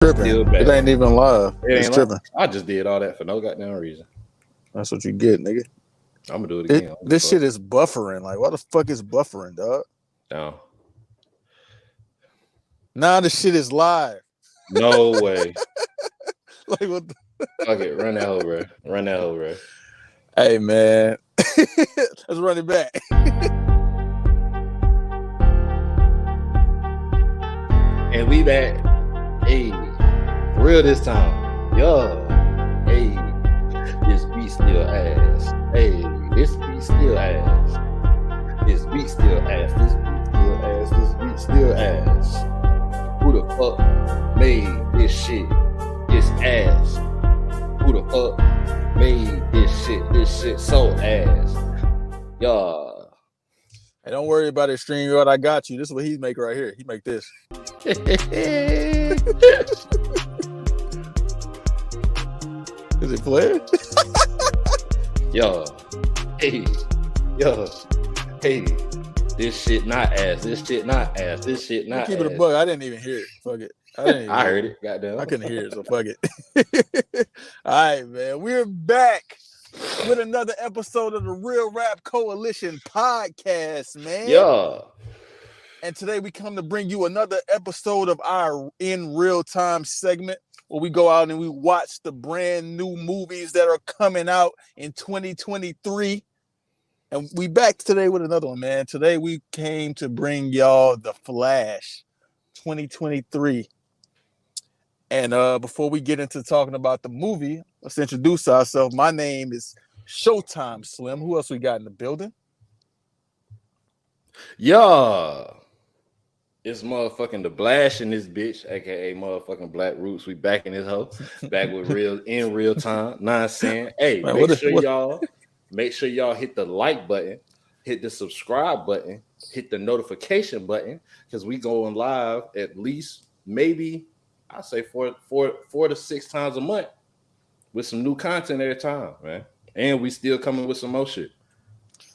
Tripping. It ain't even live. It's tripping. I just did all that for no goddamn reason. That's what you get, nigga. I'm gonna do it again. This shit is buffering. Like, what the fuck is buffering, dog? No. Nah, this shit is live. No way. Like, what the fuck it. Run that hoe, bro. Run that hoe, bro. Hey, man. Let's run it back. And we back. Hey, for real this time. Yo. Hey, this beat still ass. Hey, this beat still ass. This beat still ass. This beat still ass. This beat still ass. Who the fuck made this shit? This ass. Who the fuck made this shit? This shit so ass. Y'all. Hey, don't worry about it, StreamYard. I got you. This is what he make right here. He make this. Is it playing? Yo. Hey. Yo. Hey. This shit not ass. This shit not ass. This shit not keep ass. it a bug. I didn't even hear it. Fuck it. I heard it. Goddamn. I couldn't hear it, so fuck it. All right, man. We're back with another episode of the Real Rap Coalition podcast, man. Yeah. And today we come to bring you another episode of our In Real Time segment where we go out and we watch the brand new movies that are coming out in 2023. And we back today with another one, man. Today we came to bring y'all The Flash 2023. And before we get into talking about the movie, let's introduce ourselves. My name is Showtime Slim. Who else we got in the building? Yeah. It's motherfucking the Blash in this bitch, aka motherfucking Black Roots. We back in this hoe. Back with in real time. Nonsense. Hey, man, make sure y'all hit the like button, hit the subscribe button, hit the notification button, because we going live at least maybe I say four to 6 times a month with some new content every time, man. And we still coming with some more shit.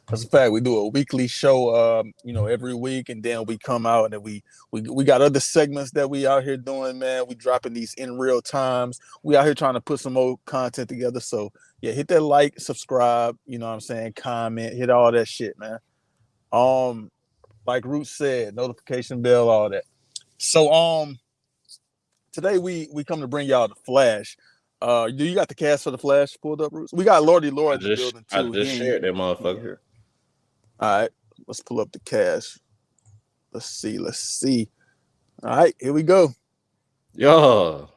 That's a fact. We do a weekly show, every week, and then we come out and then we got other segments that we out here doing, man. We dropping these in real times. We out here trying to put some more content together. So yeah, hit that like, subscribe, you know what I'm saying, comment, hit all that shit, man. Like Root said, notification bell, all that. So today we come to bring y'all The Flash. Do you got the cast for The Flash pulled up, Roots? We got Lordy Lord in the building too. I just shared that motherfucker. All right, let's pull up the cast. Let's see. All right, here we go. Yo.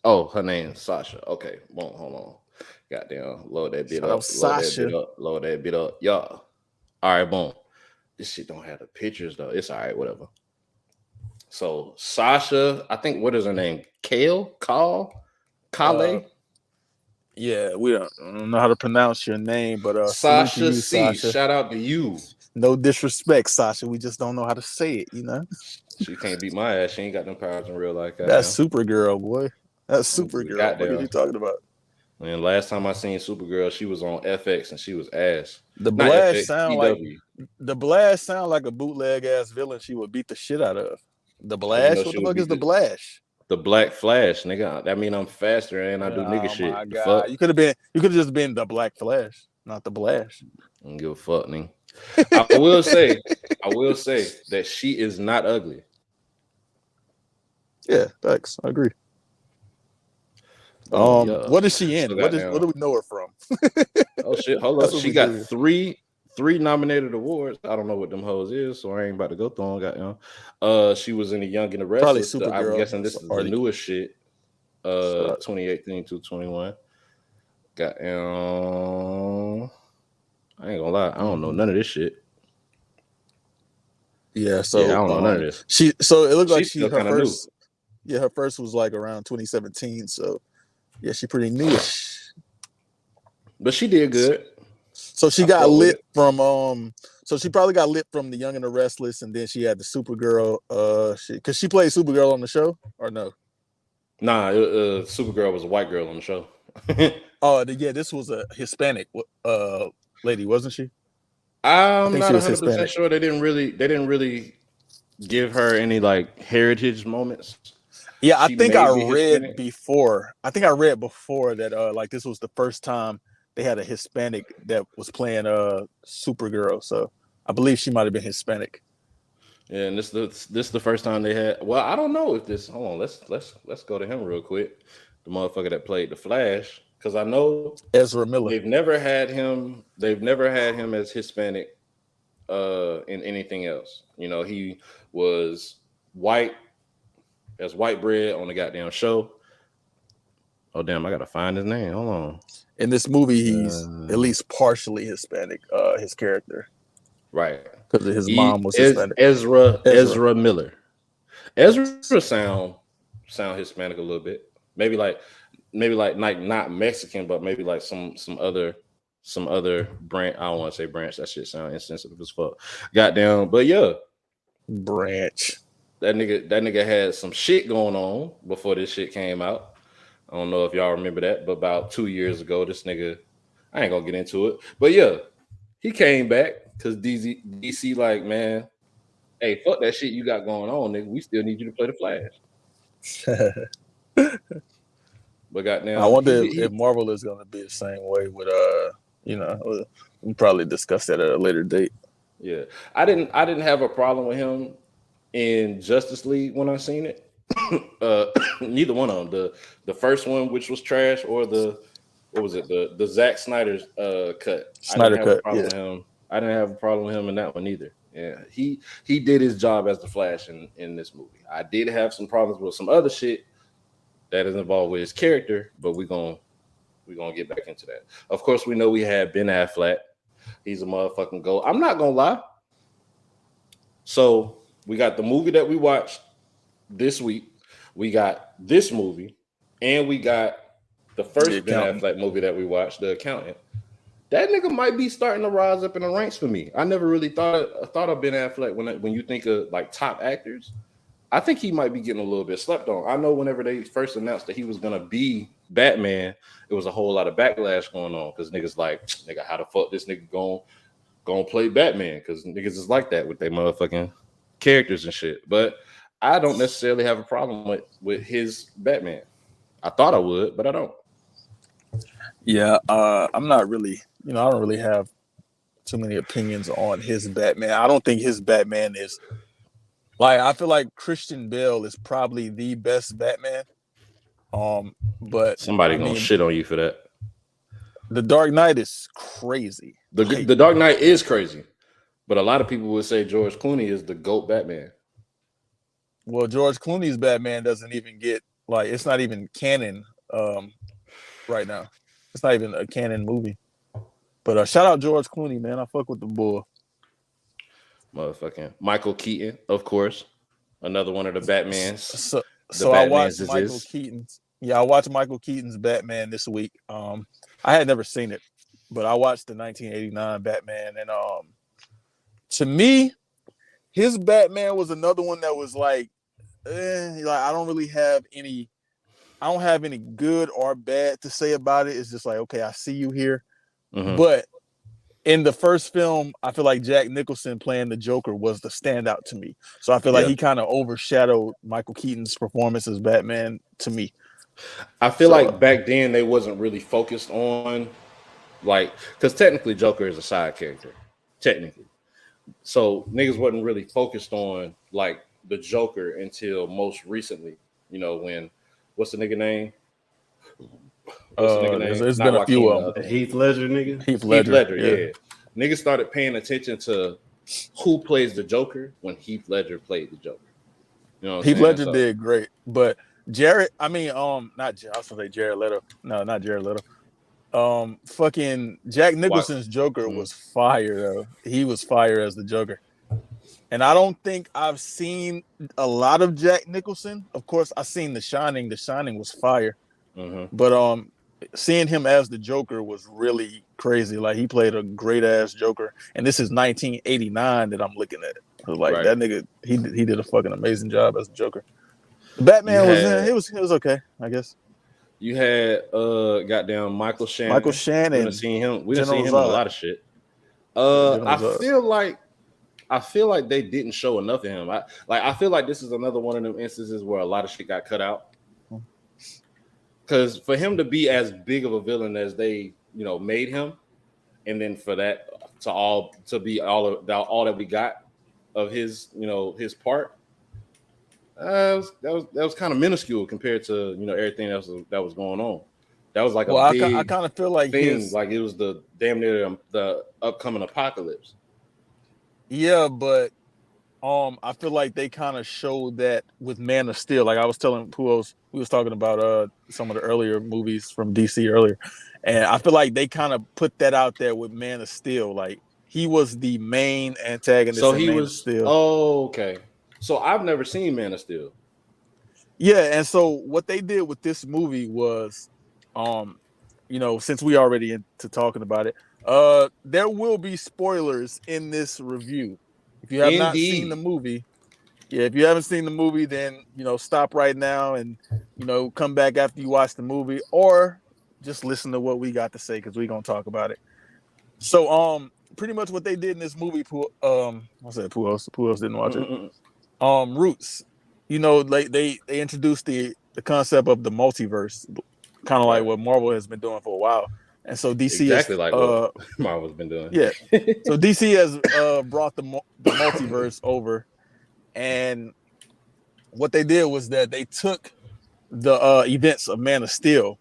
Her name is Sasha. Okay, boom, hold on. Goddamn, load that bit up. Load that bit up. Yo. All right, boom. This shit don't have the pictures though. It's all right, whatever. So Sasha, I think, what is her name? Calle? Yeah, we don't know how to pronounce your name, but Sasha C. Sasha. Shout out to you. No disrespect, Sasha. We just don't know how to say it, you know. She can't beat my ass. She ain't got them powers in real life. That's Supergirl, boy. That's Supergirl. What are you talking about? And last time I seen Supergirl, she was on FX and she was ass. The Blast sound like a bootleg ass villain she would beat the shit out of. The Blast? What the fuck is the Blast? The Black Flash, nigga. That mean I'm faster and I do nigga shit. My God. You could have just been the Black Flash, not the Blast. I don't give a fuck, nigga. I will say that she is not ugly. Yeah, thanks. I agree. What is she in? What do we know her from? Oh shit, hold up. She got three nominated awards. I don't know what them hoes is, so I ain't about to go through them. Goddamn. She was in The Young and the Restless. Probably Supergirl. I'm guessing this is the newest shit. 2018 to 21. Goddamn. I ain't gonna lie. I don't know none of this shit. Yeah, so I don't know none of this. So it looks like her first. New. Yeah, her first was like around 2017. So yeah, she pretty newish. But she did good. So she got lit from so she probably got lit from The Young and the Restless, and then she had the Supergirl because she played Supergirl on the show, or no? Nah, Supergirl was a white girl on the show. This was a Hispanic lady, wasn't she? I'm not 100% sure. They didn't really give her any like heritage moments? Yeah, I think I read before. I think I read before that like this was the first time they had a Hispanic that was playing Supergirl. So I believe she might have been Hispanic. Yeah, and this the first time they had. Well, I don't know if this. Hold on, let's go to him real quick. The motherfucker that played the Flash, because I know Ezra Miller. They've never had him as Hispanic in anything else. You know, he was white as white bread on the goddamn show. Oh damn, I gotta find his name. Hold on. In this movie, he's at least partially Hispanic. His character, right? Because his mom was Hispanic. Ezra Miller. Ezra sound Hispanic a little bit. Maybe like not Mexican, but maybe like some other branch. I don't want to say branch. That shit sound insensitive as fuck. Goddamn, but yeah, branch. That nigga had some shit going on before this shit came out. I don't know if y'all remember that, but about 2 years ago, this nigga, I ain't gonna get into it, but yeah, he came back because DC like, man, hey, fuck that shit you got going on, nigga. We still need you to play the Flash. But goddamn, I wonder if Marvel is gonna be the same way with we'll probably discuss that at a later date. Yeah, I didn't have a problem with him in Justice League when I seen it. Neither one of them. The first one, which was trash, or the Zack Snyder's cut. I didn't have a problem with him in that one either. Yeah, he did his job as the Flash in this movie. I did have some problems with some other shit that is involved with his character, but we're gonna get back into that. Of course, we know we had Ben Affleck. He's a motherfucking goat. I'm not gonna lie. So we got the movie that we watched this week. We got this movie, and we got the first Ben Affleck movie that we watched, The Accountant. That nigga might be starting to rise up in the ranks for me. I never really thought of Ben Affleck when you think of like top actors. I think he might be getting a little bit slept on. I know whenever they first announced that he was gonna be Batman, it was a whole lot of backlash going on because niggas like, nigga, how the fuck this nigga gonna play Batman? Because niggas is like that with their motherfucking characters and shit. But I don't necessarily have a problem with his Batman. I thought I would, but I don't. Yeah, I'm not really, I don't really have too many opinions on his Batman. I don't think his Batman is like, I feel like Christian Bale is probably the best Batman. But somebody gonna shit on you for that. The Dark Knight is crazy. The Dark Knight is crazy, but a lot of people would say George Clooney is the GOAT Batman. Well, George Clooney's Batman doesn't even get it's not even canon right now. It's not even a canon movie. But shout out George Clooney, man. I fuck with the boy. Motherfucking Michael Keaton, of course, another one of the Batmans. So I watched Michael Keaton's. Yeah, I watched Michael Keaton's Batman this week. I had never seen it, but I watched the 1989 Batman, and to me, his Batman was another one that was like I don't really have any. I don't have any good or bad to say about it. It's just like, okay, I see you here, but in the first film, I feel like Jack Nicholson playing the Joker was the standout to me. So I feel like he kind of overshadowed Michael Keaton's performance as Batman to me. I feel like back then they wasn't really focused on because technically Joker is a side character, technically. So niggas wasn't really focused on like the Joker until most recently. You know, when what's the nigga name? There's been a few of them. Heath Ledger, nigga. Heath Ledger, yeah. Niggas started paying attention to who plays the Joker when Heath Ledger played the Joker. You know, Heath Ledger did great, but Jared Leto. No, not Jared Leto. Fucking Jack Nicholson's Joker was fire though. He was fire as the Joker. And I don't think I've seen a lot of Jack Nicholson. Of course, I've seen The Shining. The Shining was fire. But seeing him as the Joker was really crazy. Like, he played a great ass Joker. And this is 1989 that I'm looking at. Like, that nigga, he did a fucking amazing job as the Joker. Batman it was okay, I guess. You had goddamn Michael Shannon. We done seen him. We done seen him in a lot of shit. I feel like I feel like they didn't show enough of him. I feel like this is another one of them instances where a lot of shit got cut out. Because for him to be as big of a villain as they, made him, and then for that to be all that we got of his, his part, that was kind of minuscule compared to everything else that was going on. That was like a big I kind of feel like thing, like it was the damn near the upcoming apocalypse. Yeah, but I feel like they kind of showed that with Man of Steel. Like I was telling who else we was talking about some of the earlier movies from DC earlier, and I feel like they kind of put that out there with Man of Steel. Like he was the main antagonist. So in he Man was. of Steel. Oh, okay. So I've never seen Man of Steel. Yeah, and so what they did with this movie was, since we already into talking about it, there will be spoilers in this review. If you have not seen the movie, if you haven't seen the movie, then stop right now and come back after you watch the movie, or just listen to what we got to say because we're gonna talk about it. So pretty much what they did in this movie, who else didn't watch it? Roots. Like they introduced the concept of the multiverse, kind of like what Marvel has been doing for a while. And so DC exactly like what Marvel's been doing. Yeah. So DC has brought the multiverse over, and what they did was that they took the events of Man of Steel,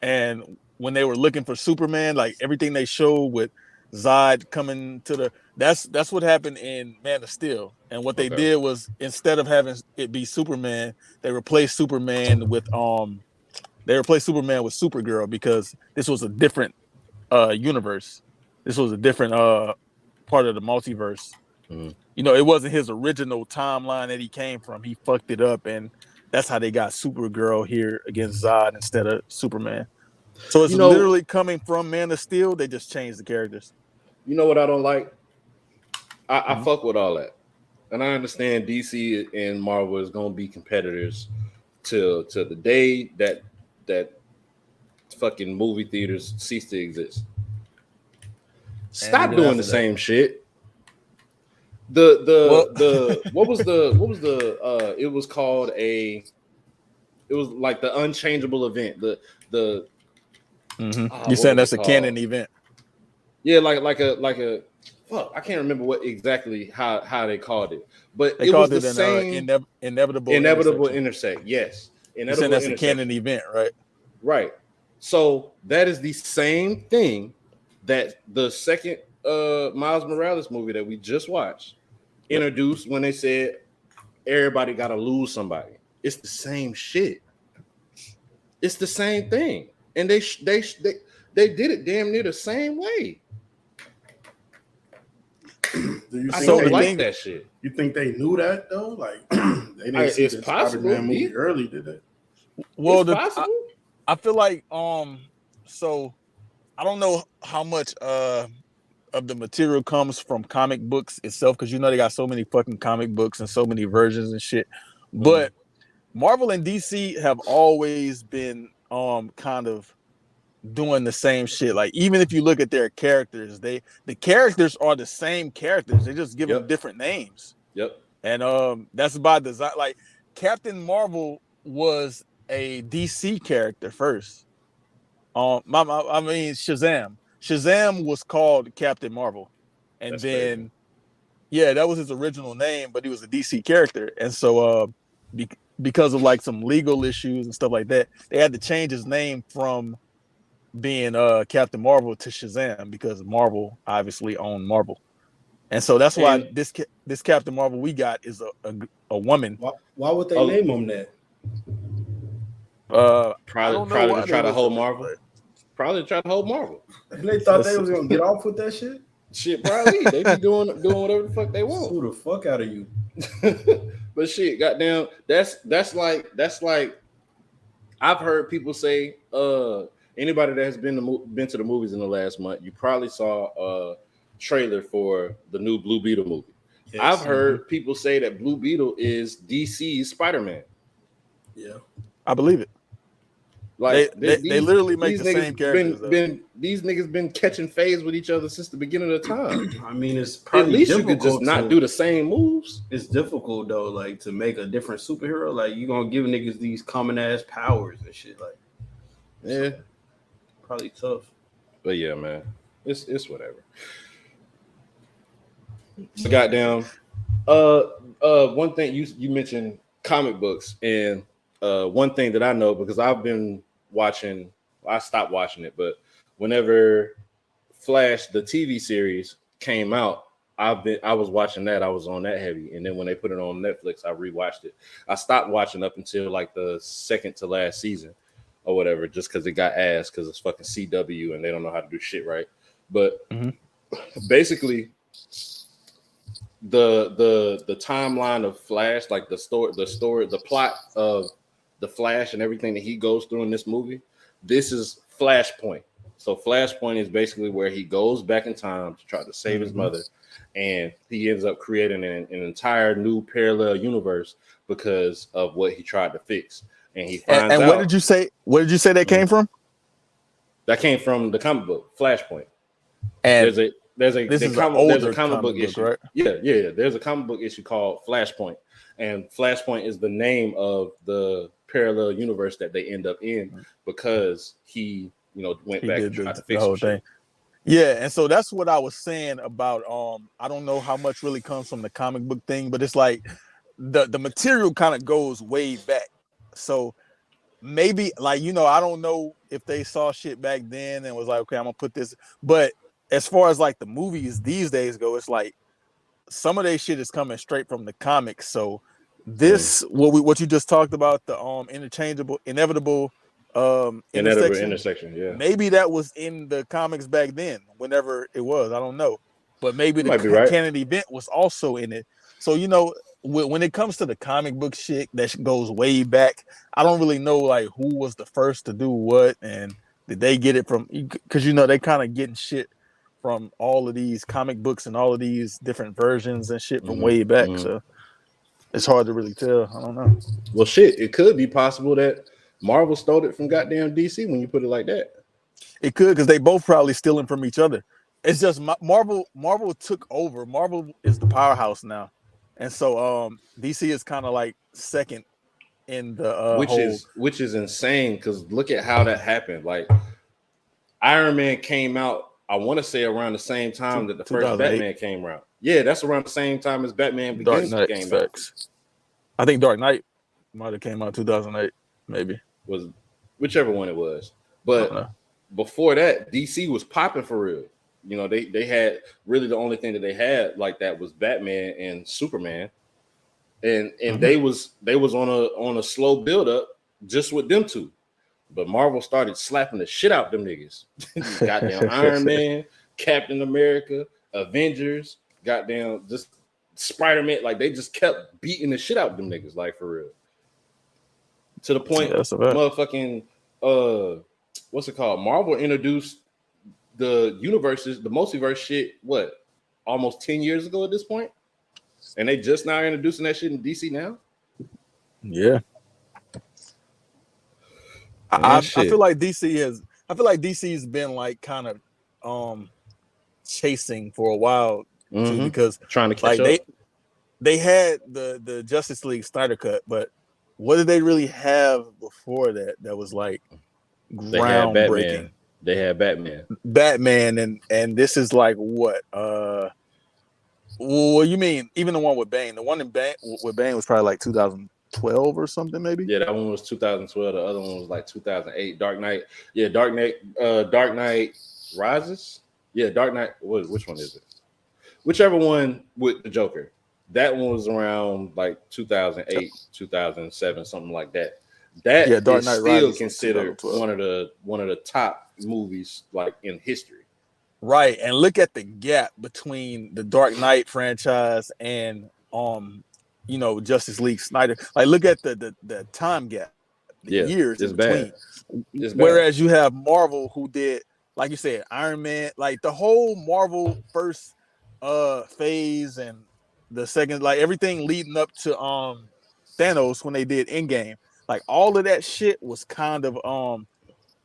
and when they were looking for Superman, like everything they showed with Zod coming to that's what happened in Man of Steel. And what they did was, instead of having it be Superman, they replaced Superman with Supergirl, because this was a different universe. This was a different part of the multiverse. It wasn't his original timeline that he came from. He fucked it up, and that's how they got Supergirl here against Zod instead of Superman. So it's literally coming from Man of Steel. They just changed the characters. You know what I don't like? I fuck with all that, and I understand DC and Marvel is gonna be competitors till the day that fucking movie theaters cease to exist. Stop doing the same shit. What was the it was called it was like the unchangeable event. You're saying that's a canon event? Yeah, like a fuck. I can't remember what exactly how they called it, but they it called was the same inevitable intersect. Yes, you're saying that's a canon event, right? Right. So that is the same thing that the second Miles Morales movie that we just watched introduced when they said everybody got to lose somebody. It's the same shit. It's the same thing, and they did it damn near the same way. I don't like that shit. You think they knew that though? Like they didn't see the Spider-Man movie early, did they? Well, I feel like so I don't know how much of the material comes from comic books itself, because they got so many fucking comic books and so many versions and shit. But Marvel and DC have always been kind of doing the same shit. Like, even if you look at their characters, the characters are the same characters. They just give them different names. Yep. And that's by design. Like, Captain Marvel was a DC character first. Shazam. Shazam was called Captain Marvel, and that's then crazy. That was his original name, but he was a DC character. And so because of like some legal issues and stuff like that, they had to change his name from being Captain Marvel to Shazam, because Marvel obviously owned Marvel. And so that's why this Captain Marvel we got is a woman. Why would they name him that? Probably to try to hold Marvel. Probably try to hold Marvel. And they thought they was gonna get off with that shit. Shit, probably they be doing whatever the fuck they want. Sue the fuck out of you. But shit, goddamn, that's like I've heard people say. Anybody that has been to the movies in the last month, you probably saw a trailer for the new Blue Beetle movie. Yes, I've heard people say that Blue Beetle is DC's Spider-Man. Yeah, I believe it. Like they literally make the same characters. These niggas been catching phase with each other since the beginning of the time. I mean, it's probably at least you could just not do the same moves. It's difficult though, like to make a different superhero. Like you gonna give niggas these common ass powers and shit. Like, yeah, so, probably tough. But yeah, man, it's whatever. So goddamn. One thing you mentioned comic books, and one thing that I know because I've been watching. I stopped watching it, but whenever Flash the TV series came out, I was watching that. I was on that heavy, and then when they put it on Netflix, I rewatched it. I stopped watching up until like the second to last season or whatever, just because it got ass because it's fucking CW and they don't know how to do shit right. But basically, the timeline of Flash, like the plot of the Flash and everything that he goes through in this movie, this is Flashpoint. So Flashpoint is basically where he goes back in time to try to save his mother, and he ends up creating an entire new parallel universe because of what he tried to fix. And he finds out. And what did you say? Where did you say that came from? That came from the comic book Flashpoint. And there's a comic book issue, right? Yeah. There's a comic book issue called Flashpoint, and Flashpoint is the name of the parallel universe that they end up in because he went back and tried to fix the whole thing. Yeah, and so that's what I was saying about. I don't know how much really comes from the comic book thing, but it's like the material kind of goes way back. So maybe I don't know if they saw shit back then and was like, okay, I'm gonna put this. But as far as like the movies these days go, it's like some of their shit is coming straight from the comics. So this what you just talked about, the inevitable intersection. Yeah, maybe that was in the comics back then, whenever it was. I don't know, but maybe the canon event was also in it. So when it comes to the comic book shit that goes way back, I don't really know like who was the first to do what, and did they get it from? Because they kind of getting shit from all of these comic books and all of these different versions and shit from way back. So it's hard to really tell. I don't know. Well, shit, it could be possible that Marvel stole it from goddamn DC when you put it like that. It could, because they both probably stealing from each other. It's just Marvel took over. Marvel is the powerhouse now. And so DC is kind of like second in the which is insane because look at how that happened. Like Iron Man came out, I want to say around the same time that the first Batman came out. Yeah, that's around the same time as Batman Begins came out. I think Dark Knight might have came out 2008, maybe. Was whichever one it was. But before that, DC was popping for real. They had really the only thing that they had like that was Batman and Superman, and they was on a slow build up just with them two, but Marvel started slapping the shit out them niggas. Goddamn Iron Man, Captain America, Avengers, goddamn just Spider-Man, like they just kept beating the shit out them niggas, like for real. To the point, motherfucking what's it called? Marvel introduced the universes, the multiverse shit, almost 10 years ago at this point? And they just now introducing that shit in DC now? Yeah. I feel like DC's been like kind of chasing for a while too, because trying to catch up. They had the Justice League Snyder Cut, but what did they really have before that was like groundbreaking? They had Batman, and this is like what? Well, you mean even the one with Bane? The one with Bane was probably like 2012 or something, maybe. Yeah, that one was 2012. The other one was like 2008. Dark Knight. Yeah, Dark Knight Rises. Yeah, Dark Knight. Which one is it? Whichever one with the Joker. That one was around like 2008, 2007, something like that. That Dark Knight is still considered one of the top movies like in history. Right, and look at the gap between the Dark Knight franchise and Justice League Snyder. Like look at the time gap, years in between. Whereas you have Marvel, who did, like you said, Iron Man, like the whole Marvel first phase and the second, like everything leading up to Thanos when they did Endgame. like all of that shit was kind of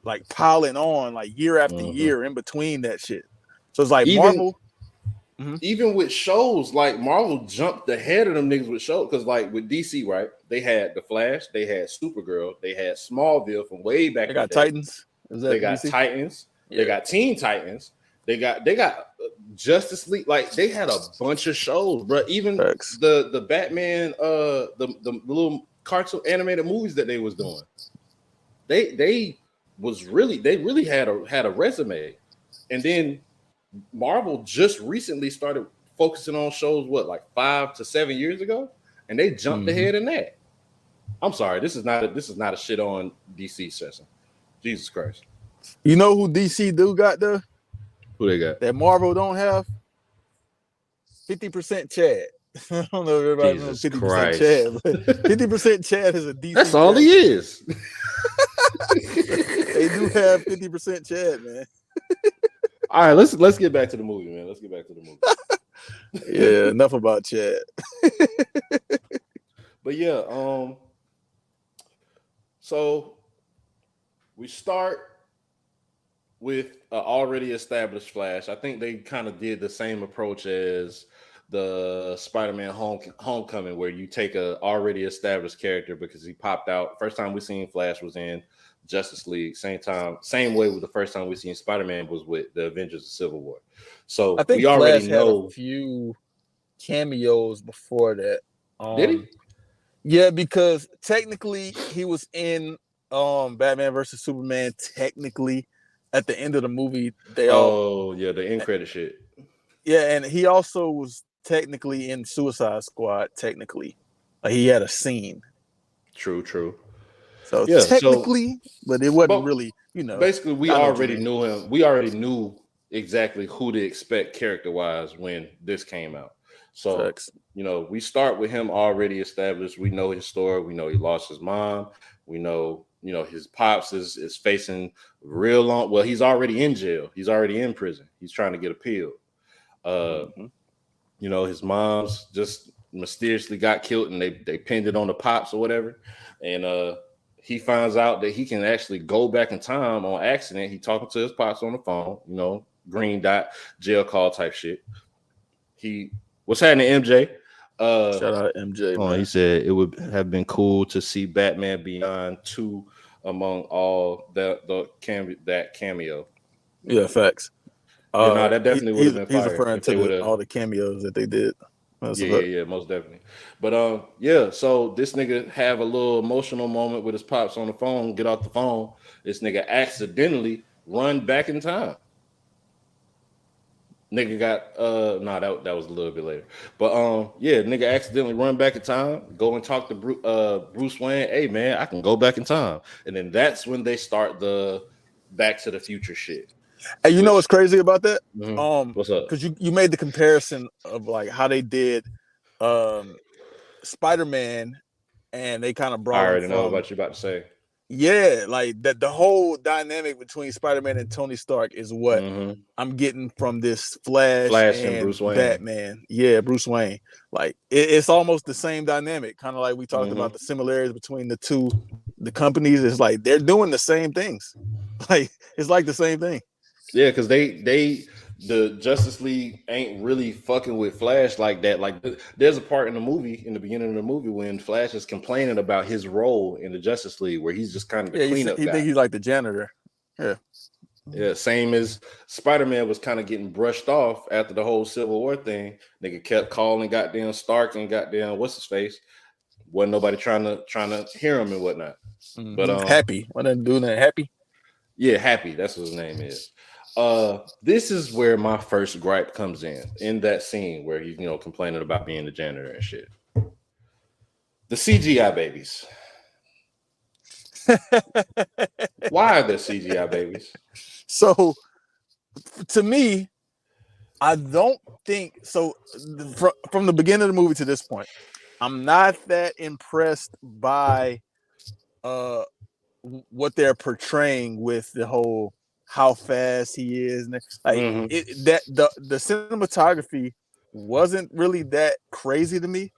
like piling on like year after year in between that shit. So it's like Marvel. Even with shows, like Marvel jumped ahead of them niggas with shows, because like with DC, right? They had The Flash, they had Supergirl, they had Smallville from way back. They got Titans. They got DC? Titans. Yeah. They got Teen Titans. They got Justice League. Like they had a bunch of shows, bro. Even the Batman, the little cartoon animated movies that they was doing. They really had a resume, and then Marvel just recently started focusing on shows, like 5 to 7 years ago, and they jumped ahead in that. I'm sorry, this is not a shit on DC session. Jesus Christ. You know who DC do got though? Who they got? That Marvel don't have? 50% Chad. I don't know if everybody knows 50% Chad, but 50% Chad is a DC. That's all he is. They do have 50% Chad, man. All right, let's get back to the movie, man. Let's get back to the movie. Yeah, enough about Chad. But yeah, so we start with an already established Flash. I think they kind of did the same approach as the Spider-Man Homecoming, where you take a already established character because he popped out. First time we seen Flash was in Justice League. Same way with the first time we seen Spider-Man was with the Avengers of Civil War. So I think we already Flash know had a few cameos before that. Did he? Yeah, because technically he was in Batman versus Superman. Technically, at the end of the movie, the end credit shit. Yeah, and he also was technically in Suicide Squad. Technically, like he had a scene. True. So yeah, technically, but it wasn't really, Basically, we already knew him. We already knew exactly who to expect character-wise when this came out. So, we start with him already established. We know his story. We know he lost his mom. We know, his pops is facing real long. Well, he's already in jail. He's already in prison. He's trying to get appealed. His mom's just mysteriously got killed, and they pinned it on the pops or whatever. And he finds out that he can actually go back in time on accident. He talking to his pops on the phone, green dot jail call type shit. What's happening, MJ? Shout out MJ. Man. He said it would have been cool to see Batman Beyond 2 among all that cameo. Yeah, facts. That definitely would have been fire. He's referring to all the cameos that they did. Yeah, most definitely. But so this nigga have a little emotional moment with his pops on the phone, get off the phone. This nigga accidentally run back in time. Nigga got that was a little bit later. But nigga accidentally run back in time, go and talk to Bruce Wayne. Hey man, I can go back in time. And then that's when they start the Back to the Future shit. Hey, you know what's crazy about that? What's up? Because you made the comparison of like how they did Spider-Man, and they kind of brought. I already know what you're about to say. Yeah, like that. The whole dynamic between Spider-Man and Tony Stark is what I'm getting from this Flash and Bruce Wayne. Batman. Yeah, Bruce Wayne. Like it's almost the same dynamic, kind of like we talked about the similarities between the companies. It's like they're doing the same things. Like it's like the same thing. Yeah, because the Justice League ain't really fucking with Flash like that. Like there's a part in the beginning of the movie when Flash is complaining about his role in the Justice League, where he's just kind of the cleanup guy. He think he's like the janitor. Yeah, same as Spider-Man was kind of getting brushed off after the whole Civil War thing. Nigga kept calling goddamn Stark and goddamn what's his face. Wasn't nobody trying to hear him and whatnot. But Happy. What that doing that Happy? Yeah, Happy. That's what his name is. This is where my first gripe comes in that scene where he's complaining about being the janitor and shit. The CGI babies. Why are there CGI babies? So to me, I don't think so. From the beginning of the movie to this point, I'm not that impressed by what they're portraying with the whole how fast he is. Like the cinematography wasn't really that crazy to me,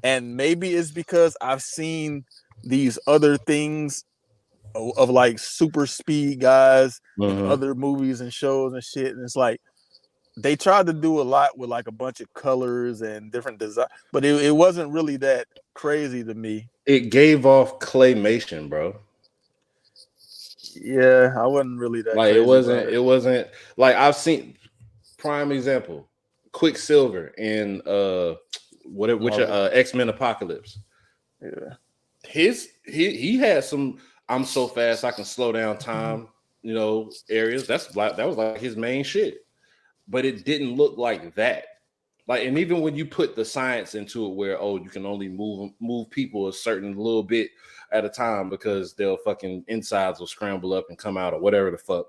and maybe it's because I've seen these other things of like super speed guys in other movies and shows and shit, and it's like they tried to do a lot with like a bunch of colors and different design, but it wasn't really that crazy to me. It gave off claymation, bro. Yeah, I wasn't really that like crazy it wasn't like I've seen prime example Quicksilver in X-Men Apocalypse. Yeah. He had some I'm so fast I can slow down time, areas. That was like his main shit. But it didn't look like that. Like, and even when you put the science into it where, you can only move people a certain little bit at a time because their fucking insides will scramble up and come out or whatever the fuck.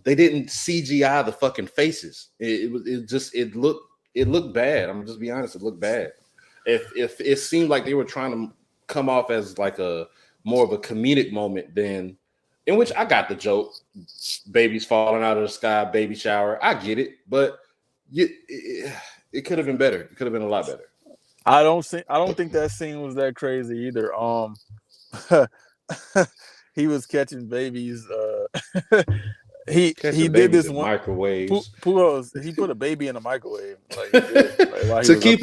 They didn't CGI the fucking faces. It looked bad. I'm just be honest, it looked bad. If it seemed like they were trying to come off as like a more of a comedic moment than in which I got the joke, babies falling out of the sky, baby shower. I get it, but it could have been better. It could have been a lot better. I don't think that scene was that crazy either. He was catching babies. He did this one microwaves. He put a baby in a microwave to keep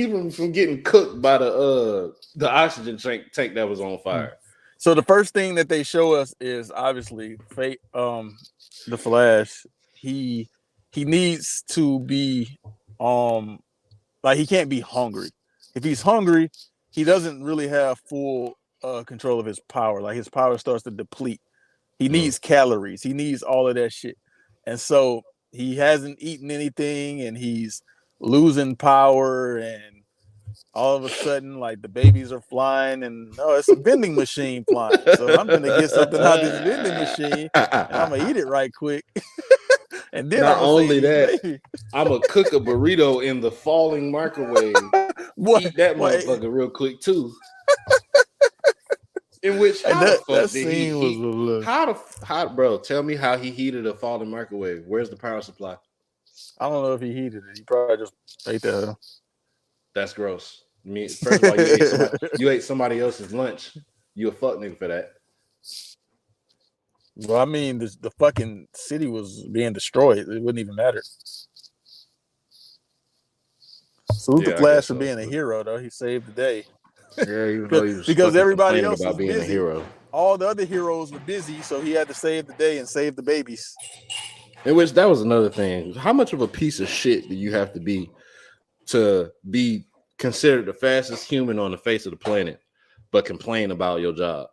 him from getting cooked by the oxygen tank that was on fire. So the first thing that they show us is obviously the Flash. He needs to be he can't be hungry. If he's hungry, he doesn't really have full control of his power. Like his power starts to deplete. He needs calories. He needs all of that shit. And so he hasn't eaten anything and he's losing power, and all of a sudden, like, the babies are flying and it's a vending machine flying. So I'm gonna get something out of this vending machine and I'm gonna eat it right quick. And then not only that, I'm gonna cook a burrito in the falling microwave. Eat that motherfucker real quick too. In which bro, tell me how he heated a falling microwave. Where's the power supply? I don't know if he heated it. He probably just ate that. That's gross. First of all, you ate somebody else's lunch. You a fuck nigga for that. Well, I mean, the fucking city was being destroyed. It wouldn't even matter. Salute the Flash for being a hero, though. He saved the day. Yeah, because everybody else was being busy. A hero. All the other heroes were busy, so he had to save the day and save the babies. In which that was another thing. How much of a piece of shit do you have to be considered the fastest human on the face of the planet, but complain about your job?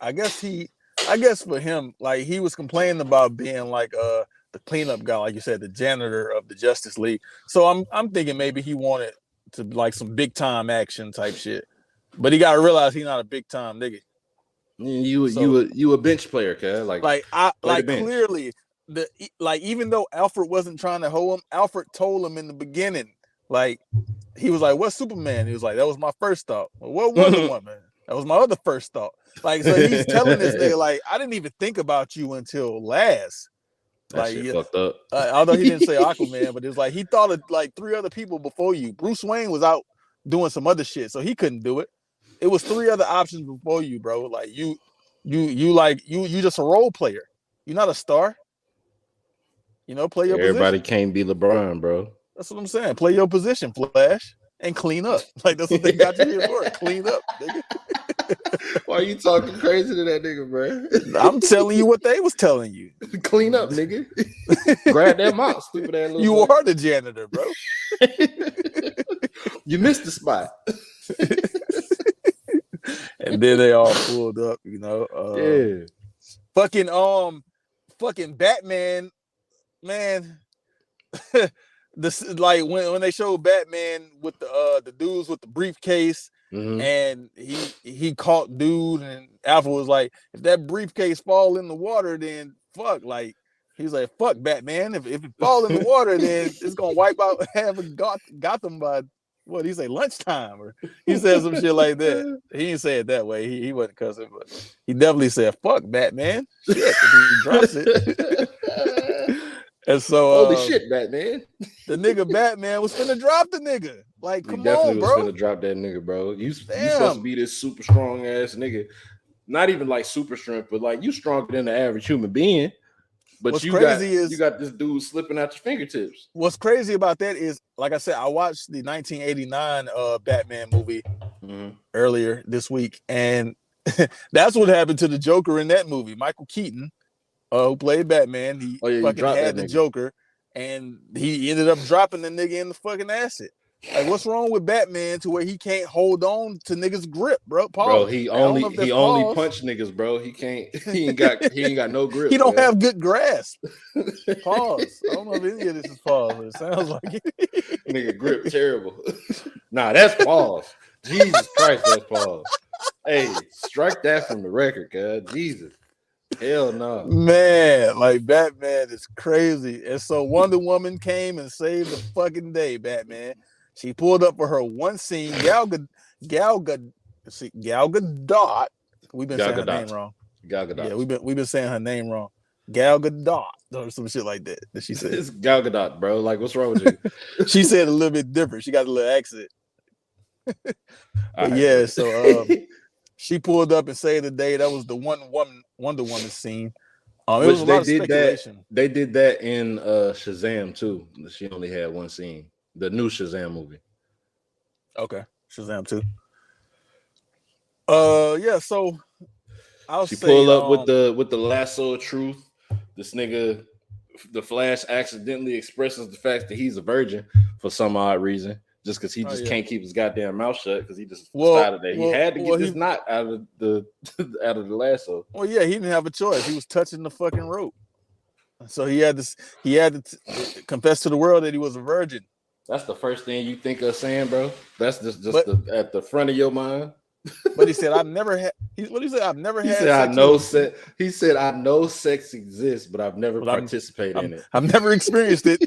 I guess for him, like, he was complaining about being like the cleanup guy, like you said, the janitor of the Justice League. So I'm thinking maybe he wanted to like some big time action type shit, but he got to realize he's not a big time nigga. You a bench player, cuz clearly even though Alfred wasn't trying to hold him, Alfred told him in the beginning, like, he was like, "What's Superman?" He was like, "That was my first thought." Well, what Wonder Woman? That was my other first thought. Like, so he's telling this nigga, like, I didn't even think about you until last. That shit fucked up. Although he didn't say Aquaman, but it was like he thought of like 3 other people before you. Bruce Wayne was out doing some other shit, so he couldn't do it. It was 3 other options before you, bro. Like you just a role player. You're not a star. Play your position. Everybody can't be LeBron, bro. That's what I'm saying. Play your position, Flash, and clean up. Like, that's what they got you here for. Clean up, nigga. Why are you talking crazy to that nigga, bro? I'm telling you what they was telling you. Clean up, nigga. Grab that mop, stupid ass little You boy. are the janitor, bro. You missed the spot. And then they all pulled up, Fucking Batman, man. This, like, when they showed Batman with the dudes with the briefcase, and he caught dude, and Alfred was like, if that briefcase fall in the water, then fuck. Like, he's like, fuck Batman. If it fall in the water, then it's gonna wipe out half of Gotham by what he say, lunchtime, or he said some shit like that. He didn't say it that way. He wasn't cussing, but he definitely said, fuck Batman. Shit, if he drops it. And so, holy shit, Batman. The nigga Batman was finna drop the nigga. Like, come on, bro. Was finna drop that nigga, bro. You supposed to be this super strong ass nigga. Not even like super strength, but like you stronger than the average human being. But what's you crazy got this dude slipping out your fingertips. What's crazy about that is, like I said, I watched the 1989 Batman movie earlier this week, and that's what happened to the Joker in that movie. Michael Keaton, who played Batman, he fucking had the Joker, and he ended up dropping the nigga in the fucking acid. Like, what's wrong with Batman to where he can't hold on to niggas' grip, bro? Pause. Bro, he only punch niggas, bro. He ain't got no grip. He don't have good grasp. Pause. I don't know if any of this is pause, but it sounds like it. Nigga grip terrible. Nah, that's pause. Jesus Christ, that's pause. Hey, strike that from the record, God. Jesus. Hell no. Man, like Batman is crazy. And so Wonder Woman came and saved the fucking day, Batman. She pulled up for her one scene. Gal Gadot. We've been saying her name wrong. Gal Gadot. Yeah, we've been saying her name wrong. Gal Gadot or some shit like that she said. It's Gal Gadot, bro. Like, what's wrong with you? She said a little bit different. She got a little accent. But yeah, so she pulled up and saved the day. That was the Wonder Woman scene. It was a lot of speculation. They did that in Shazam too. She only had one scene. The new Shazam movie. Okay, Shazam 2. Yeah. So she pulled up with the lasso of truth. This nigga, the Flash, accidentally expresses the fact that he's a virgin for some odd reason, just because he just can't keep his goddamn mouth shut because he just decided that he had to get this knot out of the lasso. Well, yeah, he didn't have a choice. He was touching the fucking rope, so he had to confess to the world that he was a virgin. That's the first thing you think of saying, bro. That's just at the front of your mind. But he said, "I've never had." What did he say? I've never had. He said, "I know sex." He said, "I know sex exists, but I've never participated in it. I've never experienced it.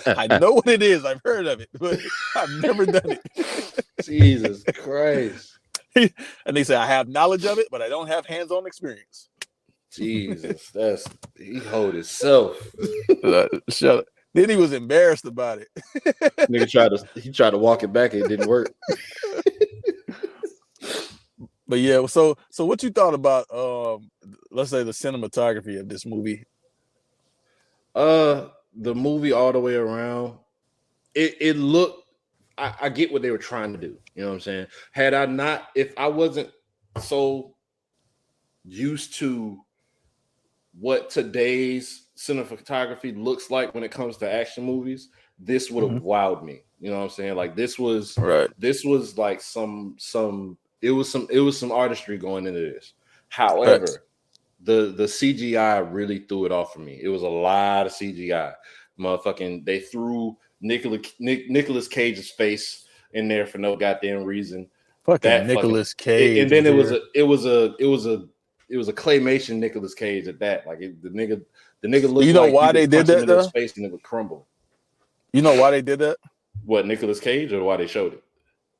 I know what it is. I've heard of it, but I've never done it." Jesus Christ! And they say, "I have knowledge of it, but I don't have hands-on experience." Jesus, he hold himself. Shut up. Then he was embarrassed about it. Nigga tried to walk it back. It didn't work. But yeah, so what you thought about let's say the cinematography of this movie? The movie all the way around, it looked. I get what they were trying to do. You know what I'm saying? If I wasn't so used to what today's cinematography looks like when it comes to action movies, this would have wowed me. You know what I'm saying? Like this was like some it was some artistry going into this. However, the CGI really threw it off for me. It was a lot of CGI. Motherfucking, they threw Nicolas Cage's face in there for no goddamn reason. Fucking Nicolas Cage. And then it was a claymation Nicolas Cage at that. Like the nigga looked. You know why they did that though? Face and it would crumble. You know why they did that? What, Nicolas Cage, or why they showed it?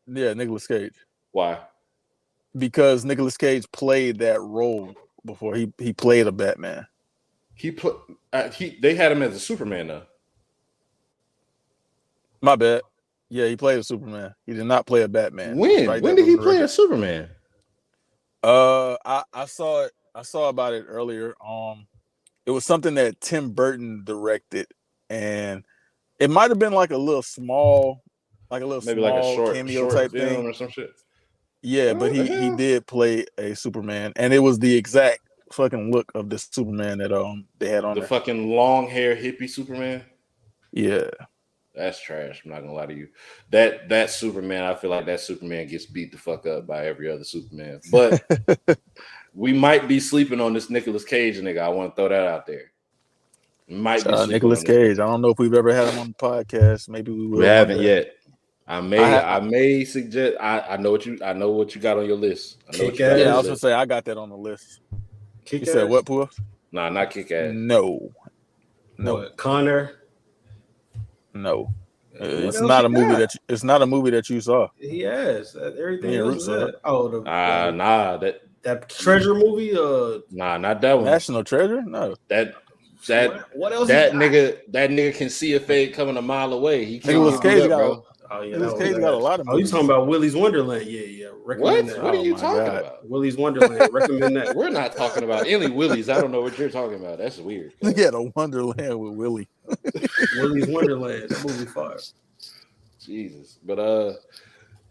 Yeah, Nicolas Cage. Why? Because Nicolas Cage played that role before he played a Batman. They had him as a Superman though. My bad. Yeah, he played a Superman. He did not play a Batman. When did he play a Superman? I saw it. I saw about it earlier. It was something that Tim Burton directed, and it might have been like a little small, maybe like a short cameo type thing or some shit. Yeah, but he did play a Superman, and it was the exact fucking look of the Superman that they had on the there. Fucking long hair hippie Superman. Yeah, that's trash. I'm not gonna lie to you. That Superman, I feel like that Superman gets beat the fuck up by every other Superman. But we might be sleeping on this Nicolas Cage nigga. I want to throw that out there. Nicolas Cage. I don't know if we've ever had him on the podcast. Maybe we will. We haven't yet. I may suggest. I know what you got on your list. I was gonna say I got that on the list. You said what, Pooh? Nah, not Kick Ass. No. What, Connor? No. It's not a movie that it's not a movie that you saw. He has everything. That treasure movie. Nah, not that one. National Treasure? No. That What else? That nigga can see a fade coming a mile away. He can't Nicolas Cage up, got bro. Nicolas Cage got a lot of movies. movies. You talking about Willy's Wonderland? Yeah. Recommend that. What are you talking about? Willy's Wonderland. Recommend that. We're not talking about any Willy's. I don't know what you're talking about. That's weird. Yeah, the Wonderland with Willy. Willy's Wonderland. That movie fire. Jesus. But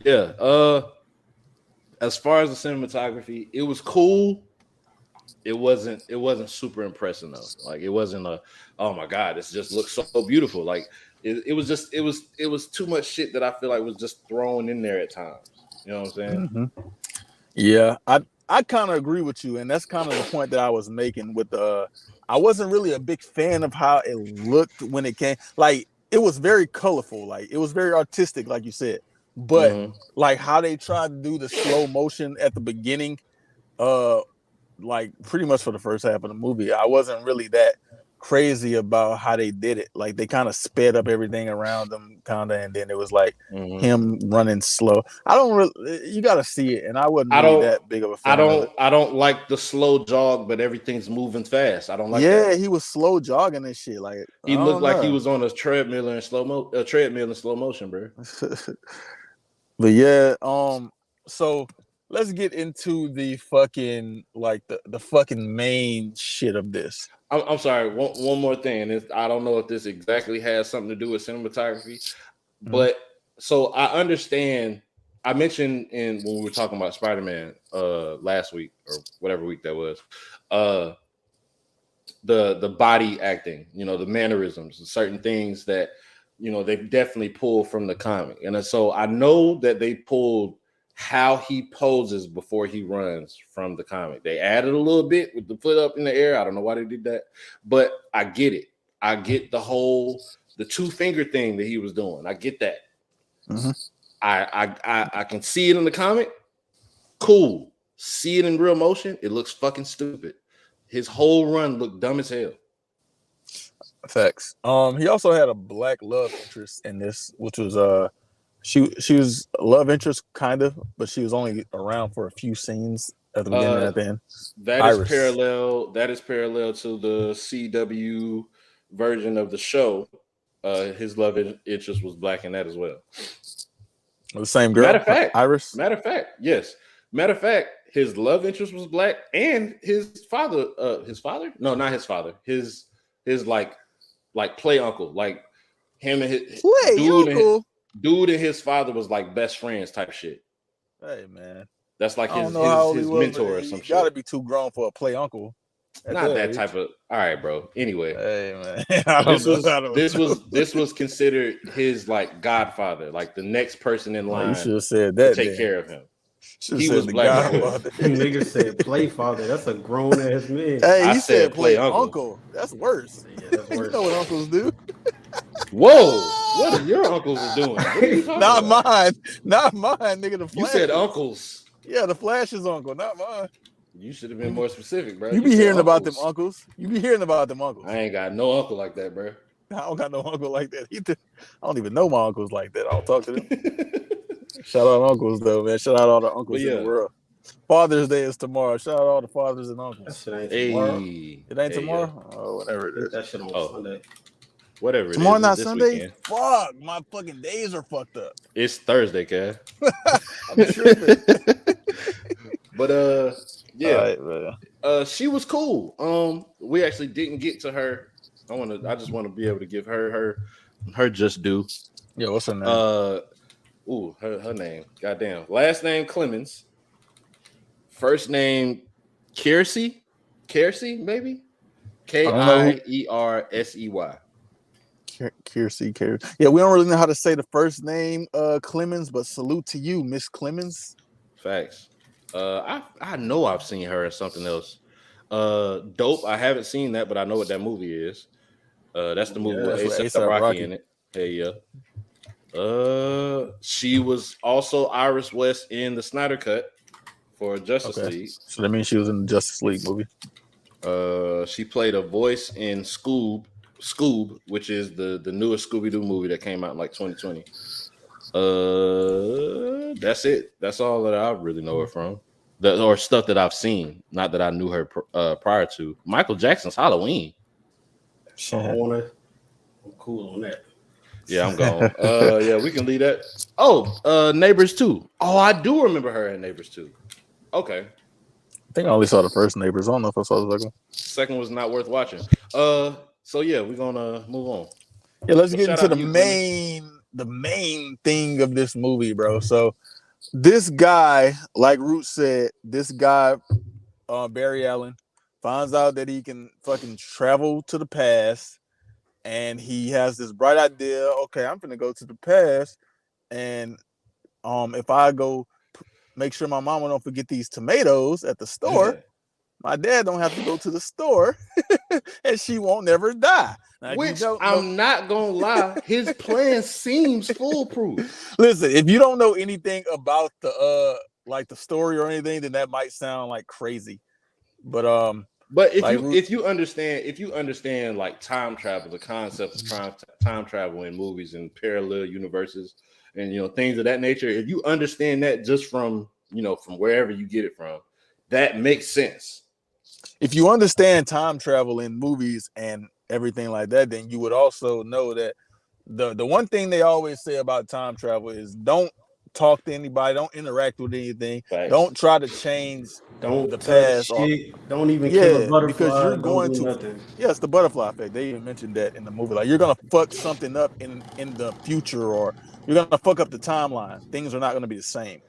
yeah. As far as the cinematography, it was cool. It wasn't super impressive though. Like it wasn't oh my god, this just looks so beautiful. Like it was too much shit that I feel like was just thrown in there at times. You know what I'm saying? Mm-hmm. Yeah, I kind of agree with you, and that's kind of the point that I was making with I wasn't really a big fan of how it looked when it came. Like it was very colorful, like it was very artistic, like you said. But like how they tried to do the slow motion at the beginning, like pretty much for the first half of the movie, I wasn't really that crazy about how they did it. Like they kind of sped up everything around them, and then it was like him running slow. I don't really. You got to see it, and I wasn't really that big of a fan. I don't like the slow jog, but everything's moving fast. I don't like. Yeah, that. He was slow jogging and shit. Like he looked like he was on a treadmill in slow motion, bro. But yeah, so let's get into the fucking like the fucking main shit of this. I'm sorry. One more thing. I don't know if this exactly has something to do with cinematography, but so I understand. I mentioned when we were talking about Spider-Man last week or whatever week that was, the body acting, the mannerisms, certain things that they definitely pulled from the comic, and so I know that they pulled how he poses before he runs from the comic. They added a little bit with the foot up in the air. I don't know why they did that, but I get it. I get the 2-finger thing that he was doing. I get that. I can see it in the comic. Cool. See it in real motion. It looks fucking stupid. His whole run looked dumb as hell. Facts. He also had a black love interest in this, which was she was a love interest kind of, but she was only around for a few scenes at the beginning and at the end. That is parallel to the CW version of the show. His love interest was black in that as well. The same girl. Matter of fact, Iris. Matter of fact, yes. Matter of fact, his love interest was black, and his father. No, not his father. His like play uncle, like him and his play uncle. Dude and his father was like best friends type shit. Hey man, that's like his mentor or some shit. Gotta be too grown for a play uncle. Not that type of. All right, bro. Anyway, hey man, this was considered his like godfather, like the next person in line. You should have said that. To take care of him. He was black. Nigga said play father. That's a grown ass man. Hey, he said play uncle. That's worse. Yeah, that's worse. You know what uncles do? Whoa! What are your uncles doing? Not mine, nigga. The Flash. You said uncles. Yeah, the Flash's uncle, not mine. You should have been more specific, bro. You be hearing about them uncles. You be hearing about them uncles. I ain't got no uncle like that, bro. I don't got no uncle like that either. I don't even know my uncles like that. I'll talk to them. Shout out uncles though, man. Shout out all the uncles in the world. Father's Day is tomorrow. Shout out all the fathers and uncles. That shit ain't tomorrow. It ain't tomorrow? Oh, whatever it is. That shit on Sunday. Whatever. Tomorrow not Sunday? Weekend. Fuck, my fucking days are fucked up. It's Thursday, Kev. I'm tripping. But yeah. Right, she was cool. We actually didn't get to her. I just want to be able to give her just due. Yeah, what's her name? Her name. Goddamn. Last name Clemens. First name Kiersey, maybe? Kiersey. Kiersey. Yeah, we don't really know how to say the first name, Clemens, but salute to you, Miss Clemens. Facts. I know I've seen her in something else. Dope. I haven't seen that, but I know what that movie is. That's the movie with A$AP Rocky in it. Hey, yeah. She was also Iris West in the Snyder Cut for Justice League. So that means she was in the Justice League movie. She played a voice in Scoob, which is the newest Scooby-Doo movie that came out in like 2020. That's it. That's all that I really know her from. Or stuff that I've seen. Not that I knew her prior to. Michael Jackson's Halloween. So I wanna. I'm cool on that. Yeah, I'm gone. Yeah, we can leave that. Oh, Neighbors 2. Oh, I do remember her in Neighbors 2. Okay. I think I only saw the first Neighbors. I don't know if I saw the second one. Second was not worth watching. So yeah, we're gonna move on. Yeah, let's get into the main thing of this movie, bro. So this guy, like Root said, this guy, Barry Allen, finds out that he can fucking travel to the past, and he has this bright idea. Okay, I'm gonna go to the past, and if I go make sure my mama don't forget these tomatoes at the store, my dad don't have to go to the store, and she won't never die. Now, which I'm not gonna lie, his plan seems foolproof. Listen, if you don't know anything about the like the story or anything, then that might sound like crazy. But if like, you understand like time travel, the concept of time travel in movies and parallel universes and things of that nature, if you understand that just from from wherever you get it from, that makes sense. If you understand time travel in movies and everything like that, then you would also know that the one thing they always say about time travel is don't talk to anybody, don't interact with anything, don't try to change the past. Don't even kill a butterfly, because you're going to nothing. Yes, the butterfly effect. They even mentioned that in the movie. Like, you're gonna fuck something up in the future, or you're gonna fuck up the timeline. Things are not gonna be the same.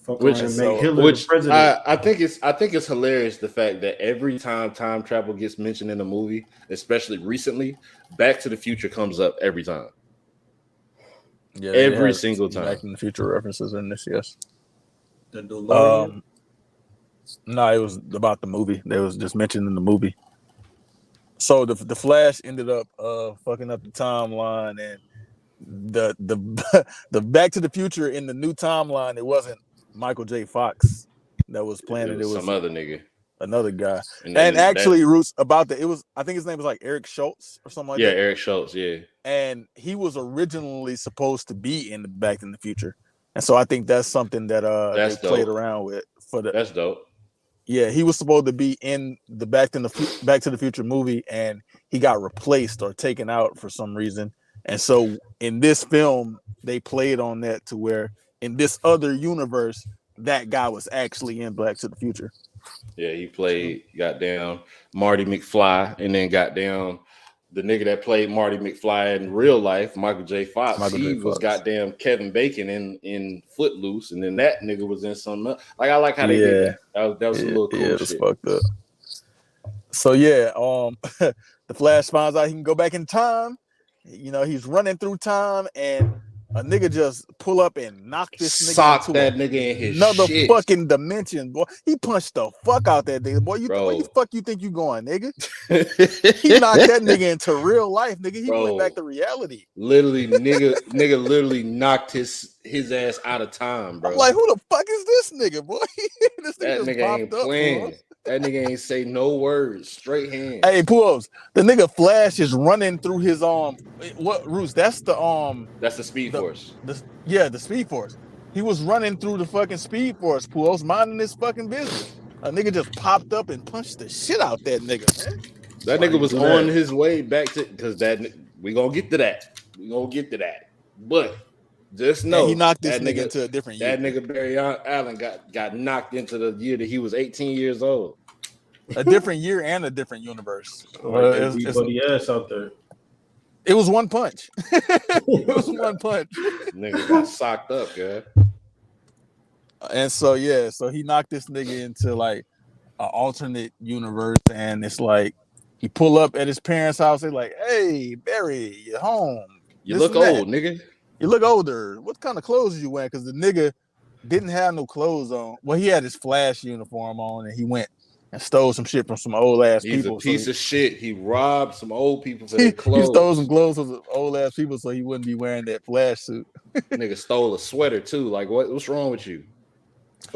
Which I think it's hilarious, the fact that every time time travel gets mentioned in a movie, especially recently, Back to the Future comes up every time. Yeah, every single time. Back in the Future references in this, yes. The DeLorean? No, it was about the movie. They was just mentioned in the movie. So the Flash ended up fucking up the timeline, and the Back to the Future in the new timeline, it wasn't Michael J. Fox that was playing it. It was some other nigga, another guy. And actually, Roots, about that, it was, I think his name was like Eric Schultz or something like that. Yeah, Eric Schultz. Yeah, and he was originally supposed to be in the Back in the Future, and so I think that's something that they played around with for the. That's dope. Yeah, he was supposed to be in the Back to the Future movie, and he got replaced or taken out for some reason. And so in this film, they played on that to where in this other universe, that guy was actually in Back to the Future. Yeah, he played goddamn Marty McFly, and then goddamn the nigga that played Marty McFly in real life, Michael J. Fox. Was goddamn Kevin Bacon in Footloose, and then that nigga was in something else. Like, I like how they did that. That was a little cool it was shit. Fucked up. So yeah, the Flash finds out he can go back in time. He's running through time, and a nigga just pull up and knock this nigga into another fucking dimension, boy. He punched the fuck out that nigga, boy. Where you fuck you think you going, nigga? He knocked that nigga into real life, nigga. He went back to reality. Literally, nigga literally knocked his ass out of time, bro. I'm like, who the fuck is this nigga, boy? This nigga ain't playing. That nigga ain't say no words. Straight hands. Hey, Pools, the nigga Flash is running through his what Roos? That's the Speed Force. The Speed Force. He was running through the fucking Speed Force, Pools, minding his fucking business. A nigga just popped up and punched the shit out that nigga, man. That nigga was on his way back to, because we gonna get to that. But just know, he knocked this nigga into a different year. That nigga Barry Allen got knocked into the year that he was 18 years old. A different year and a different universe. Everybody ass out there. It was one punch. It was one punch. Nigga got socked up, yeah. And so he knocked this nigga into like an alternate universe, and it's like he pull up at his parents' house. They're like, "Hey, Barry, you're home. You look old, nigga. You look older. What kind of clothes you wearing?" Because the nigga didn't have no clothes on. Well, he had his Flash uniform on, and he went and stole some shit from some old ass people. He's a piece of shit. He robbed some old people for their clothes. He stole some clothes from old ass people so he wouldn't be wearing that Flash suit. Nigga stole a sweater too. Like, what's wrong with you?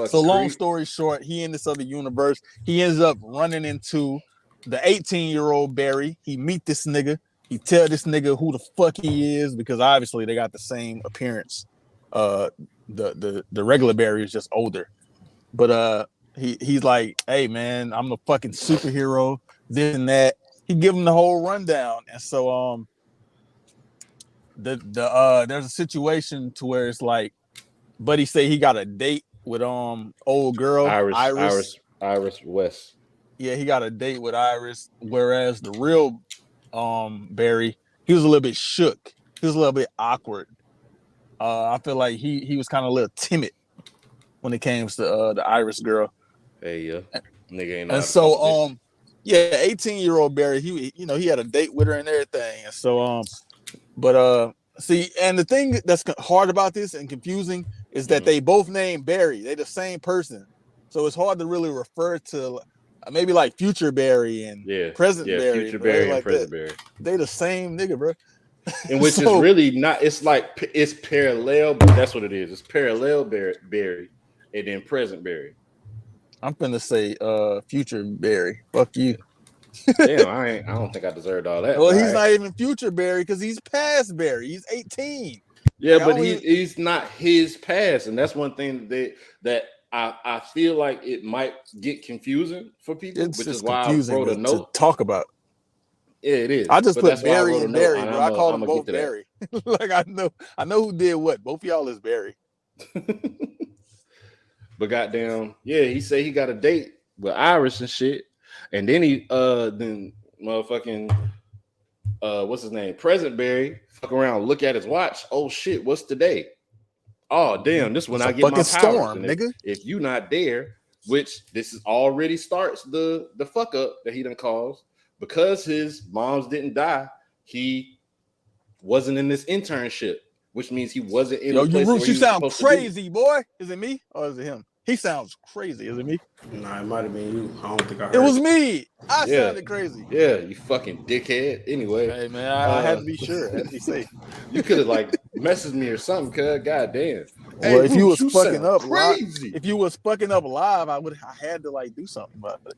So long story short, he in this other universe, he ends up running into the 18-year-old Barry. He meet this nigga. He tell this nigga who the fuck he is, because obviously they got the same appearance. The regular Barry is just older, but he's like, "Hey man, I'm a fucking superhero, this and that." he give him the whole rundown, and so there's a situation to where it's like, Buddy say he got a date with old girl Iris West. Yeah, he got a date with Iris, whereas the real Barry, he was a little bit shook. He was a little bit awkward. I feel like he was kind of a little timid when it came to the Iris girl. Hey, yeah, nigga ain't. And so 18-year-old Barry, he had a date with her and everything. And so see, and the thing that's hard about this and confusing is that they both named Barry. They the same person, so it's hard to really refer to maybe like Future Barry and Present Barry. Future Barry and like Present Barry. They the same nigga, bro. And which is really not. It's like it's parallel, but that's what it is. It's parallel Barry and then Present Barry. I'm finna say Future Barry. Fuck you. Damn, I don't think I deserved all that. Well, he's not even Future Barry because he's past Barry. He's 18. Yeah, but he's not his past, and that's one thing that I feel like it might get confusing for people, which is why I wrote a note to talk about. Yeah, it is. I just put Barry and Barry, bro. I call them both Barry. Like I know who did what. Both of y'all is Barry. But goddamn, yeah, he said he got a date with Iris and shit, and then then motherfucking what's his name, Present Barry, fuck around, look at his watch. Oh shit, what's today? Oh damn, this when I get my powers. Storm, nigga. If you not there, which this is already starts the fuck up that he done caused because his moms didn't die. He wasn't in this internship, which means he wasn't in. Yo, you Roots, you sound crazy, boy. Is it me or is it him? He sounds crazy. Is it me? Nah, it might have been you. I don't think I heard. It was me. I sounded crazy. Yeah, you fucking dickhead. Anyway, hey man, I had to be sure. I had to be safe. You could have like messaged me or something, cuz goddamn. Well, hey, if you was fucking up crazy, if you was fucking up live, I had to like do something about it.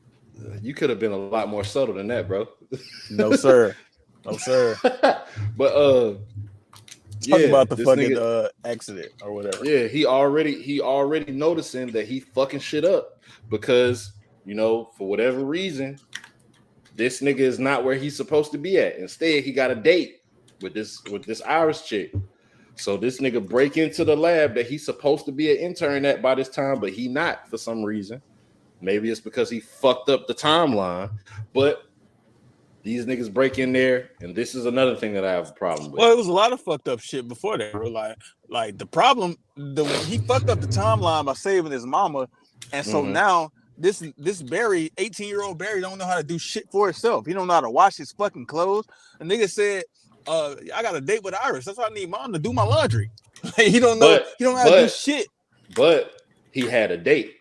You could have been a lot more subtle than that, bro. No sir, no sir. But talk about the fucking accident or whatever. Yeah, he already noticing that he fucking shit up because for whatever reason, this nigga is not where he's supposed to be at. Instead, he got a date with this Irish chick. So this nigga break into the lab that he's supposed to be an intern at by this time, but he not for some reason. Maybe it's because he fucked up the timeline, but these niggas break in there, and this is another thing that I have a problem with. Well, it was a lot of fucked up shit before that, bro. Like the problem, he fucked up the timeline by saving his mama, and so now this Barry, 18-year-old Barry, don't know how to do shit for himself. He don't know how to wash his fucking clothes. The nigga said, I got a date with Iris. That's why I need mom to do my laundry. He don't know. He don't know how to do shit. But he had a date.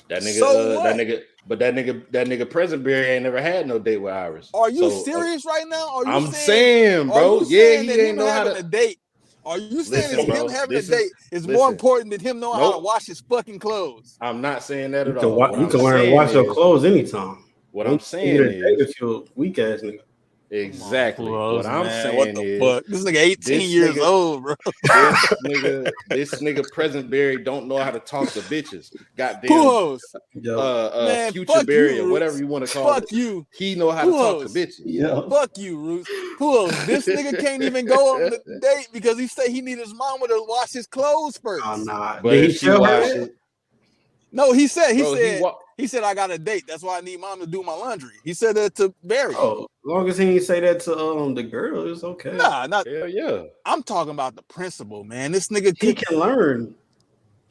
That nigga. But that nigga Present Barry ain't never had no date with Iris. Are you serious right now? I'm saying, bro. Yeah, he ain't know how to date. Are you saying that him having a date is more important than him knowing how to wash his fucking clothes? I'm not saying that at all. You can learn to wash your clothes anytime. What I'm saying is, you weak ass nigga. Exactly. What I'm saying is, this nigga 18 years old, bro. This nigga Present Barry don't know how to talk to bitches. Goddamn. Future Barry or whatever you want to call it. Fuck you. He know how to talk to bitches. Yeah. Fuck you, Roots. This nigga can't even go on the date because he said he need his mama to wash his clothes first. Oh, nah. But if she wash it. No, he said he said I got a date. That's why I need mom to do my laundry. He said that to Barry. Oh, as long as he didn't say that to the girl, it's okay. Nah, not hell yeah. I'm talking about the principal, man. This nigga he can learn.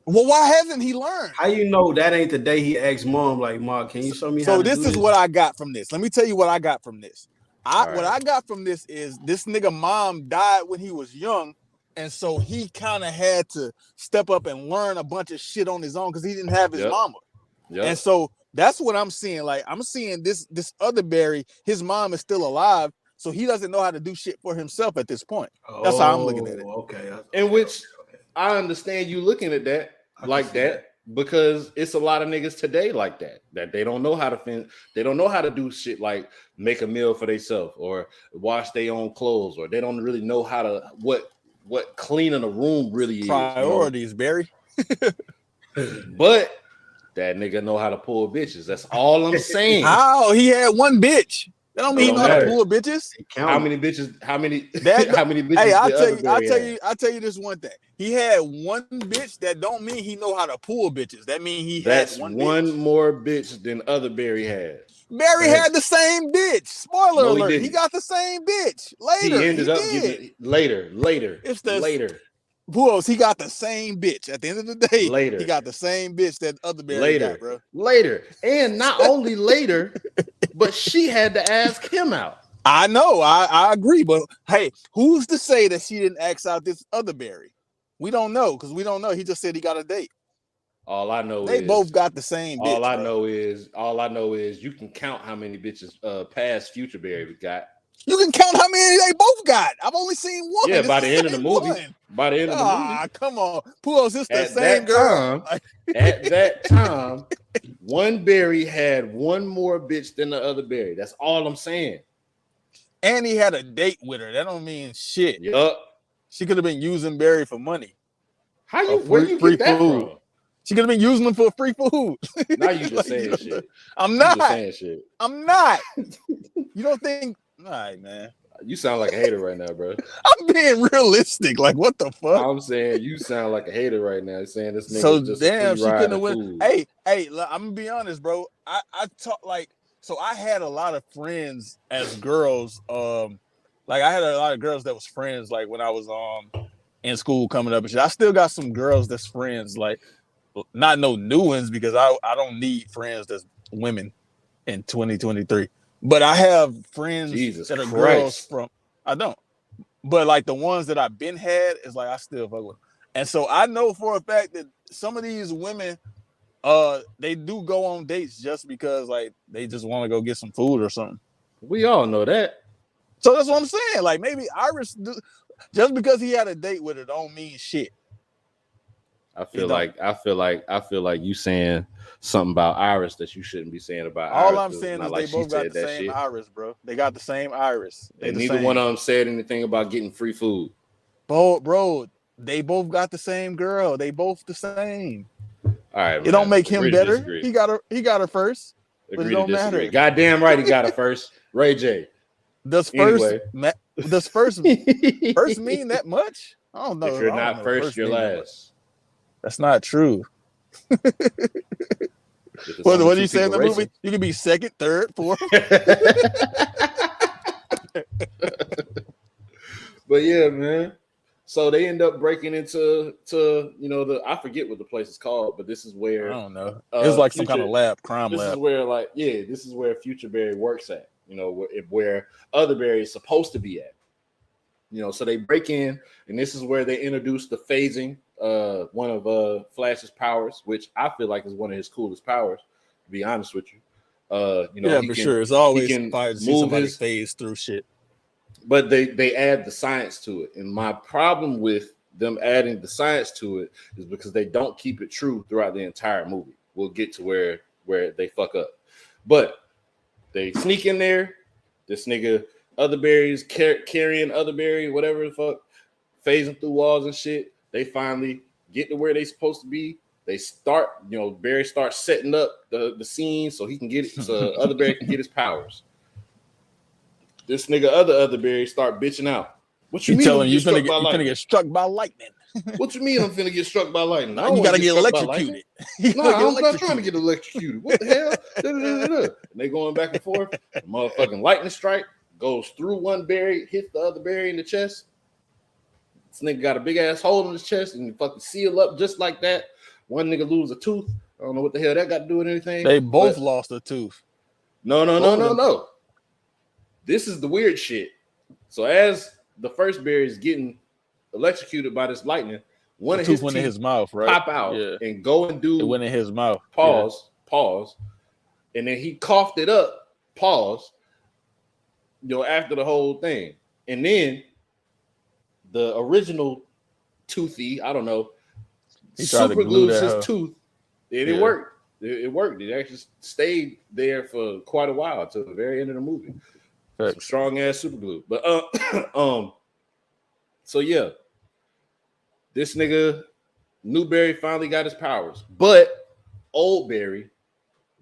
Well, why hasn't he learned? How you know that ain't the day he asked mom, like, Mom, can you show me how to do this? So this is what I got from this. Let me tell you what I got from this. What I got from this is this nigga mom died when he was young. And so he kind of had to step up and learn a bunch of shit on his own because he didn't have his mama. Yep. And so that's what I'm seeing. Like I'm seeing this other Barry, his mom is still alive, so he doesn't know how to do shit for himself at this point. That's how I'm looking at it. Okay. In which I understand you looking at that like that because it's a lot of niggas today like that they don't know how to they don't know how to do shit like make a meal for themselves or wash their own clothes, or they don't really know how to what cleaning a room really priorities, Barry. But that nigga know how to pull bitches. That's all I'm saying. How he had one bitch. That don't mean he know how to pull bitches. How many bitches? How many? That, how many bitches? Hey, I'll tell you this one thing. He had one bitch. That don't mean he know how to pull bitches. That mean he That's had one bitch. more bitch than other Barry had. Barry had the same bitch. Spoiler alert. He got the same bitch. Later. He ended up getting later. It's the later. Who else? He got the same bitch. At the end of the day, later. He got the same bitch that other Barry got, bro. Later. And not only later, but she had to ask him out. I know. I agree. But hey, who's to say that she didn't ask out this other Barry? We don't know because we don't know. He just said he got a date. All I know they both got the same bitch. All I know is you can count how many bitches past Future Barry got. You can count how many they both got. I've only seen one. Yeah, by the end of the movie. By the end of the movie. Come on. Pujols, it's the same girl. At that time, one Barry had one more bitch than the other Barry. That's all I'm saying. And he had a date with her. That don't mean shit. Yup. She could have been using Barry for money. Where you get that food. from? She could have been using them for free food. Now you just saying shit. I'm not. You just saying shit. I'm not. You don't think? All right, man. You sound like a hater right now, bro. I'm being realistic. Like, what the fuck? I'm saying you sound like a hater right now. Saying this nigga so just damn, she couldn't have win. Hey, look, I'm gonna be honest, bro. I talk like so. I had a lot of friends as girls. Like I had a lot of girls that was friends. Like when I was in school coming up and shit. I still got some girls that's friends. Like not no new ones because I don't need friends that's women in 2023. But I have friends that are girls from I don't. But like the ones that I've been had is like I still fuck with. And so I know for a fact that some of these women they do go on dates just because like they just want to go get some food or something. We all know that. So that's what I'm saying. Like maybe Iris just because he had a date with her don't mean shit. I feel like you saying something about Iris that you shouldn't be saying about All Iris. I'm saying is they both got the same Iris, bro. They got the same Iris. And neither one of them said anything about getting free food. Bro, they both got the same girl. They both the same. All right, it don't make him better. He got her first. But it don't matter. Goddamn right, he got her first. Ray J. Does first mean that much? I don't know. If you're not first, you're last. That's not true. What do you say in the movie? You can be second, third, fourth. But yeah, man. So they end up breaking into I forget what the place is called, but this is where I don't know. It's like some kind of crime lab. This is where Future Barry works at. Where other Barry is supposed to be at. So they break in, and this is where they introduce the phasing. One of Flash's powers, which I feel like is one of his coolest powers, to be honest with you. For sure. It's always fire to see somebody phase through shit. But they add the science to it. And my problem with them adding the science to it is because they don't keep it true throughout the entire movie. We'll get to where they fuck up. But they sneak in there. This nigga, other berries, carrying other berry, whatever the fuck, phasing through walls and shit. They finally get to where they supposed to be. They start, Barry starts setting up the scene so he can get it, so other Barry can get his powers. This nigga, other Barry, start bitching out. What you mean? Telling you finna get struck by lightning. What you mean I'm finna get struck by lightning? You gotta get electrocuted. I'm not trying to get electrocuted. What the hell? And they going back and forth. The motherfucking lightning strike goes through one Barry, hits the other Barry in the chest. This nigga got a big ass hole in his chest and you fucking seal up just like that. One nigga lose a tooth. I don't know what the hell that got to do with anything. They both lost a tooth. No. This is the weird shit. So as the first Barry is getting electrocuted by this lightning, one of his teeth in his mouth, right? Pop out and go and do. It went in his mouth. Pause. And then he coughed it up. Pause. After the whole thing, and then the original toothy, I don't know, super glues his tooth. It worked. It worked. It actually stayed there for quite a while to the very end of the movie. Some strong ass super glue. But so yeah, this nigga New Barry finally got his powers, but old Barry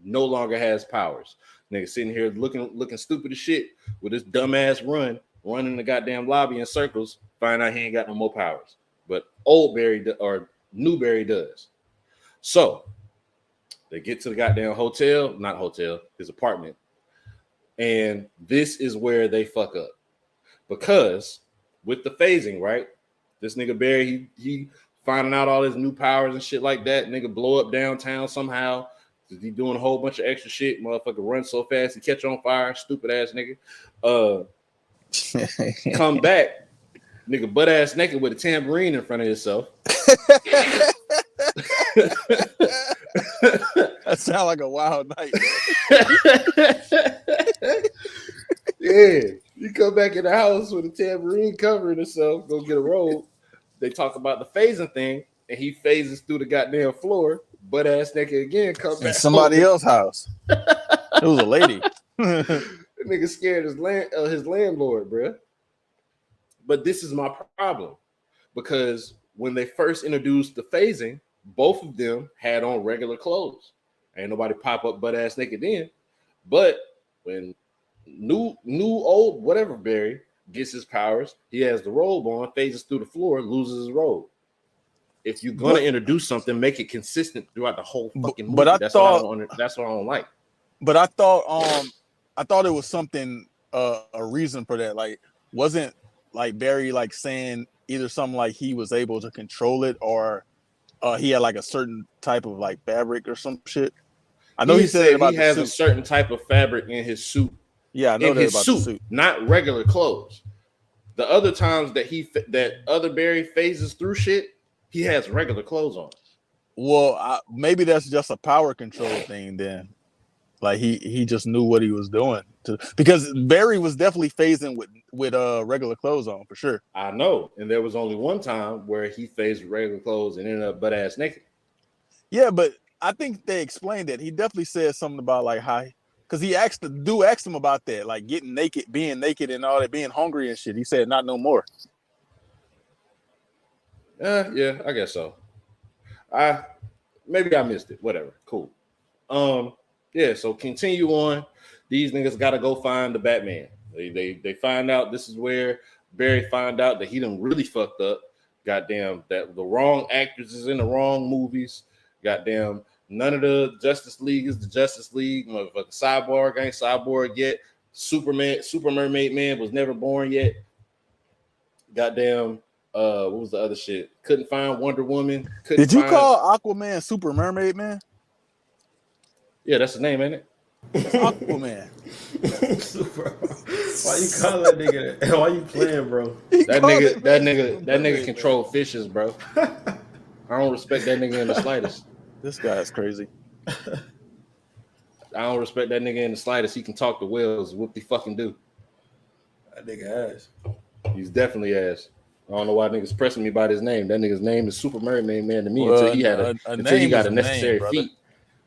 no longer has powers. Nigga sitting here looking stupid as shit with this dumbass running the goddamn lobby in circles, find out he ain't got no more powers. But old Barry or new Barry does. So they get to the goddamn his apartment. And this is where they fuck up. Because with the phasing, right? This nigga Barry, he finding out all his new powers and shit like that. Nigga blow up downtown somehow. He doing a whole bunch of extra shit. Motherfucker run so fast he catch on fire. Stupid ass nigga. Come back. Nigga butt ass naked with a tambourine in front of himself. That sounds like a wild night. Yeah. You come back in the house with a tambourine covering himself, go get a robe. They talk about the phasing thing, and he phases through the goddamn floor, butt ass naked again, come back. In somebody else's house. It was a lady. The nigga scared his landlord, bro. But this is my problem. Because when they first introduced the phasing, both of them had on regular clothes. Ain't nobody pop up butt ass naked then. But when new old whatever Barry gets his powers, he has the robe on, phases through the floor, loses his robe. If you're gonna introduce something, make it consistent throughout the whole fucking movie. But that's what I don't like. But I thought it was something a reason for that. Like, wasn't like Barry like saying either something like he was able to control it, or he had like a certain type of like fabric or some shit. I know he said about he has a certain type of fabric in his suit. Yeah, I know that about the suit, not regular clothes. The other times that other Barry phases through shit, he has regular clothes on. Well, maybe that's just a power control thing then. Like he just knew what he was doing because Barry was definitely phasing with regular clothes on for sure. I know, and there was only one time where he phased with regular clothes and ended up butt ass naked. Yeah, but I think they explained it. He definitely said something about like how. Because he asked him about that, like getting naked, being naked and all that, being hungry and shit. He said, not no more. Yeah, I guess so. Maybe I missed it. Whatever. Cool. Yeah, so continue on. These niggas gotta go find the Batman. They find out this is where Barry find out that he done really fucked up. Goddamn, that the wrong actors is in the wrong movies. Goddamn. None of the Justice League is the Justice League. Motherfucking Cyborg ain't Cyborg yet. Super Mermaid Man was never born yet. Goddamn, what was the other shit? Couldn't find Wonder Woman. Did you call Aquaman Super Mermaid Man? Yeah, that's the name, ain't it? It's Aquaman. Super. Why you call that nigga that? Why you playing, bro? That nigga control fishes, bro. I don't respect that nigga in the slightest. This guy is crazy. I don't respect that nigga in the slightest. He can talk to whales. What the fucking do? That nigga ass. He's definitely ass. I don't know why niggas pressing me by his name. That nigga's name is Super Mermaid Man to me until he got a necessary feat.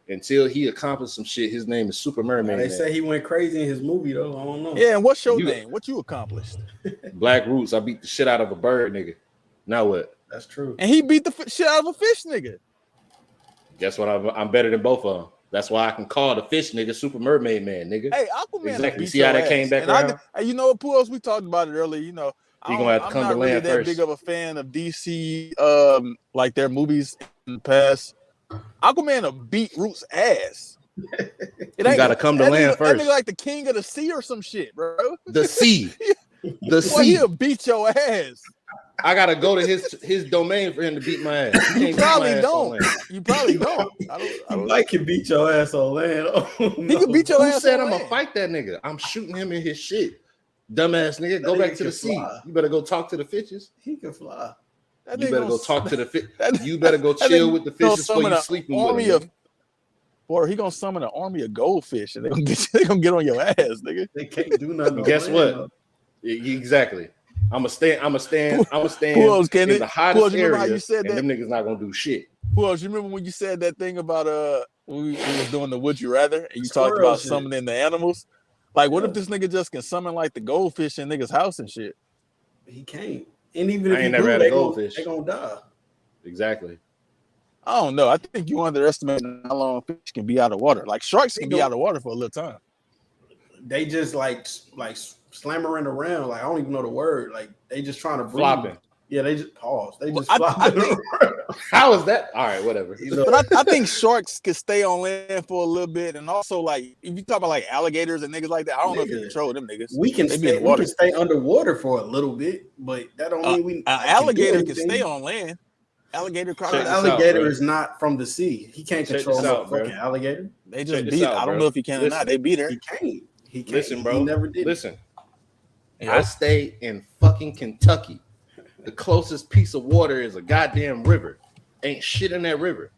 Until he accomplished some shit, his name is Super Mermaid Man. They say he went crazy in his movie though. I don't know. Yeah, and what's your name? What you accomplished? Black Roots. I beat the shit out of a bird, nigga. Now what? That's true. And he beat the shit out of a fish, nigga. Guess what? I'm better than both of them. That's why I can call the fish nigga Super Mermaid Man, nigga. Hey, Aquaman. Exactly. See how that came back around? Hey, you know what, Pools? We talked about it earlier. You know, I'm not really that big of a fan of DC, like their movies in the past. Aquaman will beat Roots' ass. You gotta come to land first. That nigga like the king of the sea or some shit, bro. The sea. The sea. He'll beat your ass. I gotta go to his domain for him to beat my ass. You probably don't. You probably don't. Mike can beat your ass on land. Oh, no. He can beat your ass. Who said I'm gonna fight that nigga? I'm shooting him in his shit. Dumbass nigga, go back to the sea. You better go talk to the fishes. He can fly. You better go talk to the fish. You better go chill with the fishes before you sleeping with him. Or he gonna summon an army of goldfish and they gonna get on your ass, nigga. They can't do nothing. Guess what? Exactly. I'm gonna stand in the hottest area, and them niggas not gonna do shit. Who else? You remember when you said that thing about we was doing the Would You Rather, and you talked about summoning the animals? Like, what if this nigga just can summon like the goldfish in niggas' house and shit? He can't. And even if I ain't never had a goldfish, they gonna die. Exactly. I don't know. I think you underestimate how long fish can be out of water. Like sharks can be out of water for a little time. they just like slammering around. Like I don't even know the word. Like they just trying to breathe. Flopping. Yeah, they just pause. They just flopping around. How is that? All right, whatever. But I think sharks could stay on land for a little bit, and also like if you talk about like alligators and niggas like that, I don't know if you control them niggas. We can stay underwater for a little bit, but that don't mean we. An alligator can stay on land. Alligator, crocodile. Alligator is not from the sea. He can't control a fucking alligator. They just beat. I don't know if he can or not. They beat her. He can't. He can't. Listen, bro. He never did. Listen. I stay in fucking Kentucky. The closest piece of water is a goddamn river. Ain't shit in that river.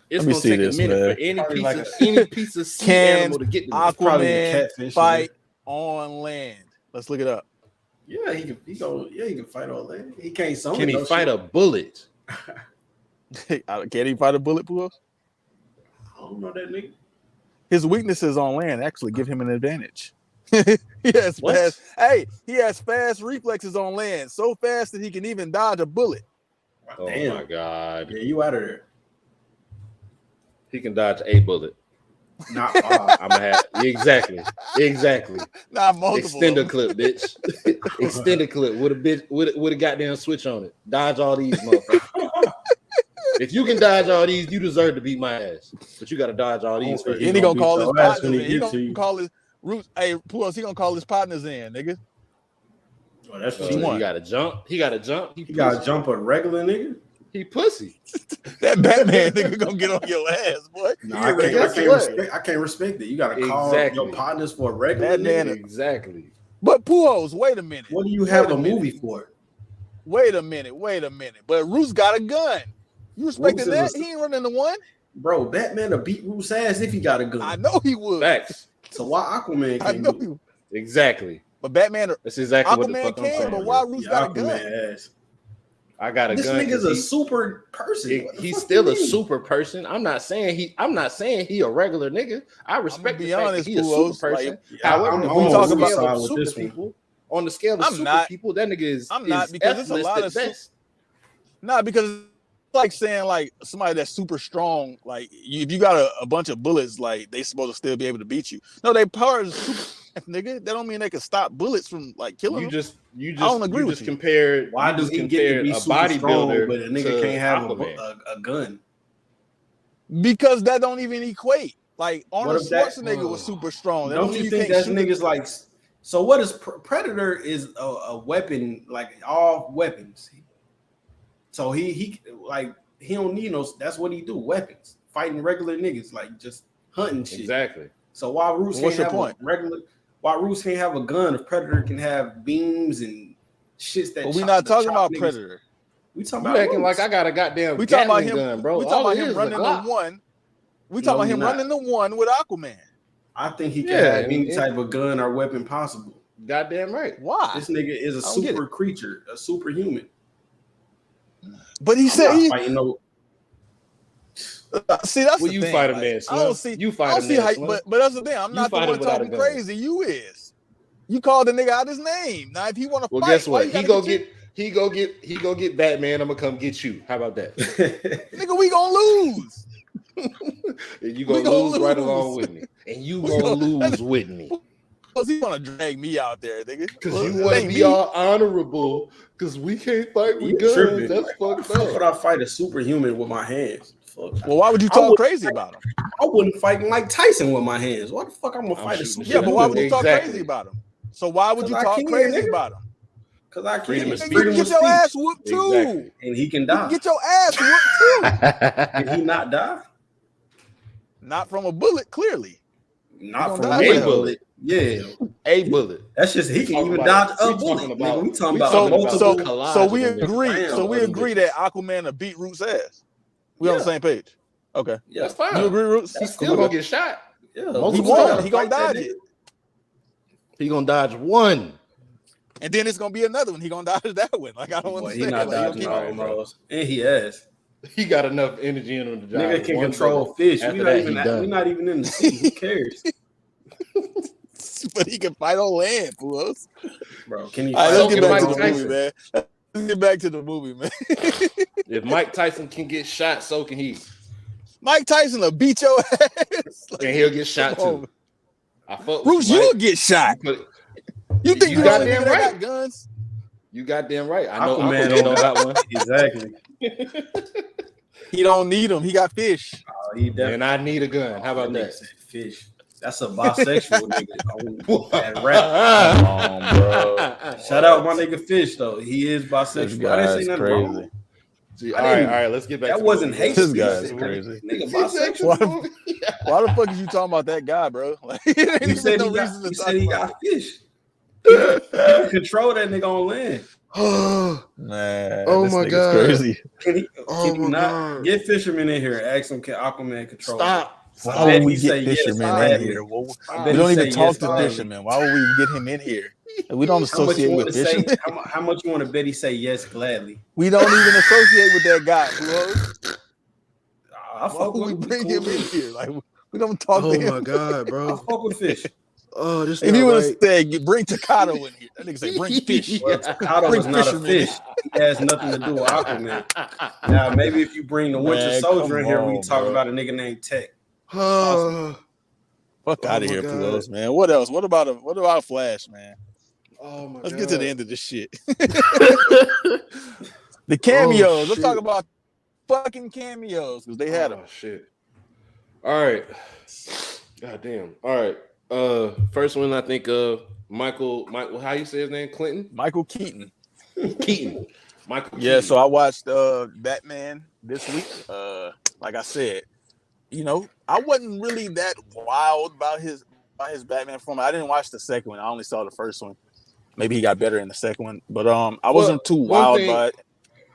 It's gonna take a minute for any piece of sea animal to get to Aquaman fight on land. Let's look it up. Yeah, he can fight on land. He can't summon. Can he fight a bullet? Can he fight a bullet, Pools? I don't know that nigga. His weaknesses on land actually give him an advantage. he has fast reflexes on land, so fast that he can even dodge a bullet. Oh damn. My god! Yeah, you out of there. He can dodge a bullet. Not five. I'm gonna have exactly. Not multiple. Extender clip, bitch. Extender clip with a goddamn switch on it. Dodge all these motherfuckers. If you can dodge all these, you deserve to beat my ass. But you got to dodge all these first. And he gonna call his partners in. He gonna call his roots. Hey, Pools, he gonna call his partners in, nigga. Oh, that's what he got to jump. He got to jump. He got to jump a regular nigga. He pussy. That Batman nigga gonna get on your ass, boy. No, I can't respect it. You got to call your partners for a regular nigga. Exactly. But Pools, wait a minute. What do you have a movie for? Wait a minute. But Roos got a gun. You respecting that? He ain't running the one. Bro, Batman will beat Roos' ass if he got a gun. I know he would. Facts. So why Aquaman can't? I know he would. Exactly. But Batman, that's exactly what the Aquaman fuck I'm saying. But why Roos got a gun? Ass. I got a gun. This nigga's a super person. He's still a super person. I'm not saying he a regular nigga. I respect the fact that he a super person. However, when we talk about super people, on the scale of super people, that nigga is. I'm not because it's a lot of best. Not because it's like saying like somebody that's super strong. Like if you got a bunch of bullets, like they supposed to still be able to beat you. No, they power is super. Nigga, that don't mean they can stop bullets from like killing them. I don't agree with you. Compared. Why does he get to be a bodybuilder, but a nigga can't have a gun? Because that don't even equate. Like Arnold Schwarzenegger was super strong. Don't you think that's niggas like? So what is Predator is a weapon, like all weapons. So he don't need no. That's what he do. Weapons, fighting regular niggas, like just hunting shit. Exactly. So why Roos can't have a regular? Why Roos can't have a gun if Predator can have beams and shits that? But we're not talking about Predator. We talking about acting like I got a goddamn. We talking about him, gun, bro. We talking about him running the one. We talking about him running the one with Aquaman. I think he can have any type of gun or weapon possible. Goddamn right. Why? This nigga is a super creature, a superhuman. But he said he. See, that's the thing. You fight him there. I don't see. You fight him there. But that's the thing. I'm not the one talking crazy. You is. You called the nigga out his name. Now, if he want to fight, guess what? He go get Batman. I'm gonna come get you. How about that? Nigga, we gonna lose. You gonna lose right along with me, and you gonna lose with me. Because he want to drag me out there, nigga. Because you want to be all honorable. Because we can't fight with guns. That's fucked up. How could I fight a superhuman with my hands? Fuck. Well, why would you talk crazy about him? I wouldn't fight Mike Tyson with my hands. Why the fuck I'm gonna fight a superhuman? Yeah, but why would you talk crazy about him? So why would you talk crazy about him? Because I can't. You can get your ass whooped too. Exactly. And he can die. You can get your ass whooped too. Can he not die? Not from a bullet, clearly. Not from a bullet. Yeah, a bullet. That's just he can even dodge a bullet. We talking about multiple collisions. So we agree. So we agree that Aquaman will beat Root's ass. We on the same page. Okay. Yeah, that's fine. You agree, Roots? He's still gonna get shot. Yeah, he won. He gonna dodge it. He gonna dodge one, and then it's gonna be another one. He gonna dodge that one. Like I don't understand. He not dodging almost, and he has. He got enough energy in him to dodge. Nigga can control fish. We're not even in the sea. Who cares? But he can fight on land, fools. Bro, can he? Let's get back to the movie, man. Let's get back to the movie, man. If Mike Tyson can get shot, so can he. Mike Tyson will beat your ass. And he'll get shot too. I fuck with Bruce, you, you'll Mike. get shot. You think You you got only damn nigga that right. got guns? You goddamn right. I know Aquaman Aquaman don't got one. Exactly. He don't need them. He got fish. He definitely. And I need a gun. How about nigga that? said fish. That's a bisexual nigga. That Come rap. Come on, bro. Shout out my nigga Fish though. He is This bisexual. I didn't say guy's nothing crazy. wrong. See, I all right, didn't- all right. Let's get back. That to wasn't the hate This speech. guy's Nigga, crazy. Nigga Why bisexual. Why the fuck is you talking about that guy, bro? Like, it ain't You even said no he got, reason to you talk said he about got fish. You can control that nigga on land. Oh, Man, Oh this my nigga's God. crazy. Can he, Oh can he my not God. get fishermen in here? Ask him, can Aquaman control? stop. Why I would bet we he say get yes, fishermen in gladly. here? Well, I we bet don't he even say talk yes, to gladly. fishermen. Why would we get him in here? We don't How much you associate want with to say? fishermen. How much you want to bet he say yes gladly? We don't even associate with that guy, bro. I Why fuck would we with him. bring Cool him in dude. here? Like, we don't talk to Oh him. my God, I bro. fuck with fish. Oh, this If not you would have right. said, bring Takato in here, that nigga say, bring fish. Well, Takato Bring is not a fishermen in. fish. He has nothing to do with Aquaman. Now, maybe if you bring the Winter Man, Soldier come in here, we on, talk bro. about a nigga named Tech. Oh, Fuck Oh out of my here, God. Pulos, man. What else? What about Flash, man? oh my Let's God. get to the end of this shit. The cameos. Let's shit. talk about fucking cameos because they had them. Oh shit. All right. God damn. All right. First one I think Michael, how you say his name? Clinton? Michael Keaton. Keaton. Michael Yeah, Keaton. so I watched Batman this week. Like I said, you know, I wasn't really that wild about his Batman performance. I didn't watch the second one. I only saw the first one. Maybe he got better in the second one, but I wasn't too wild by it.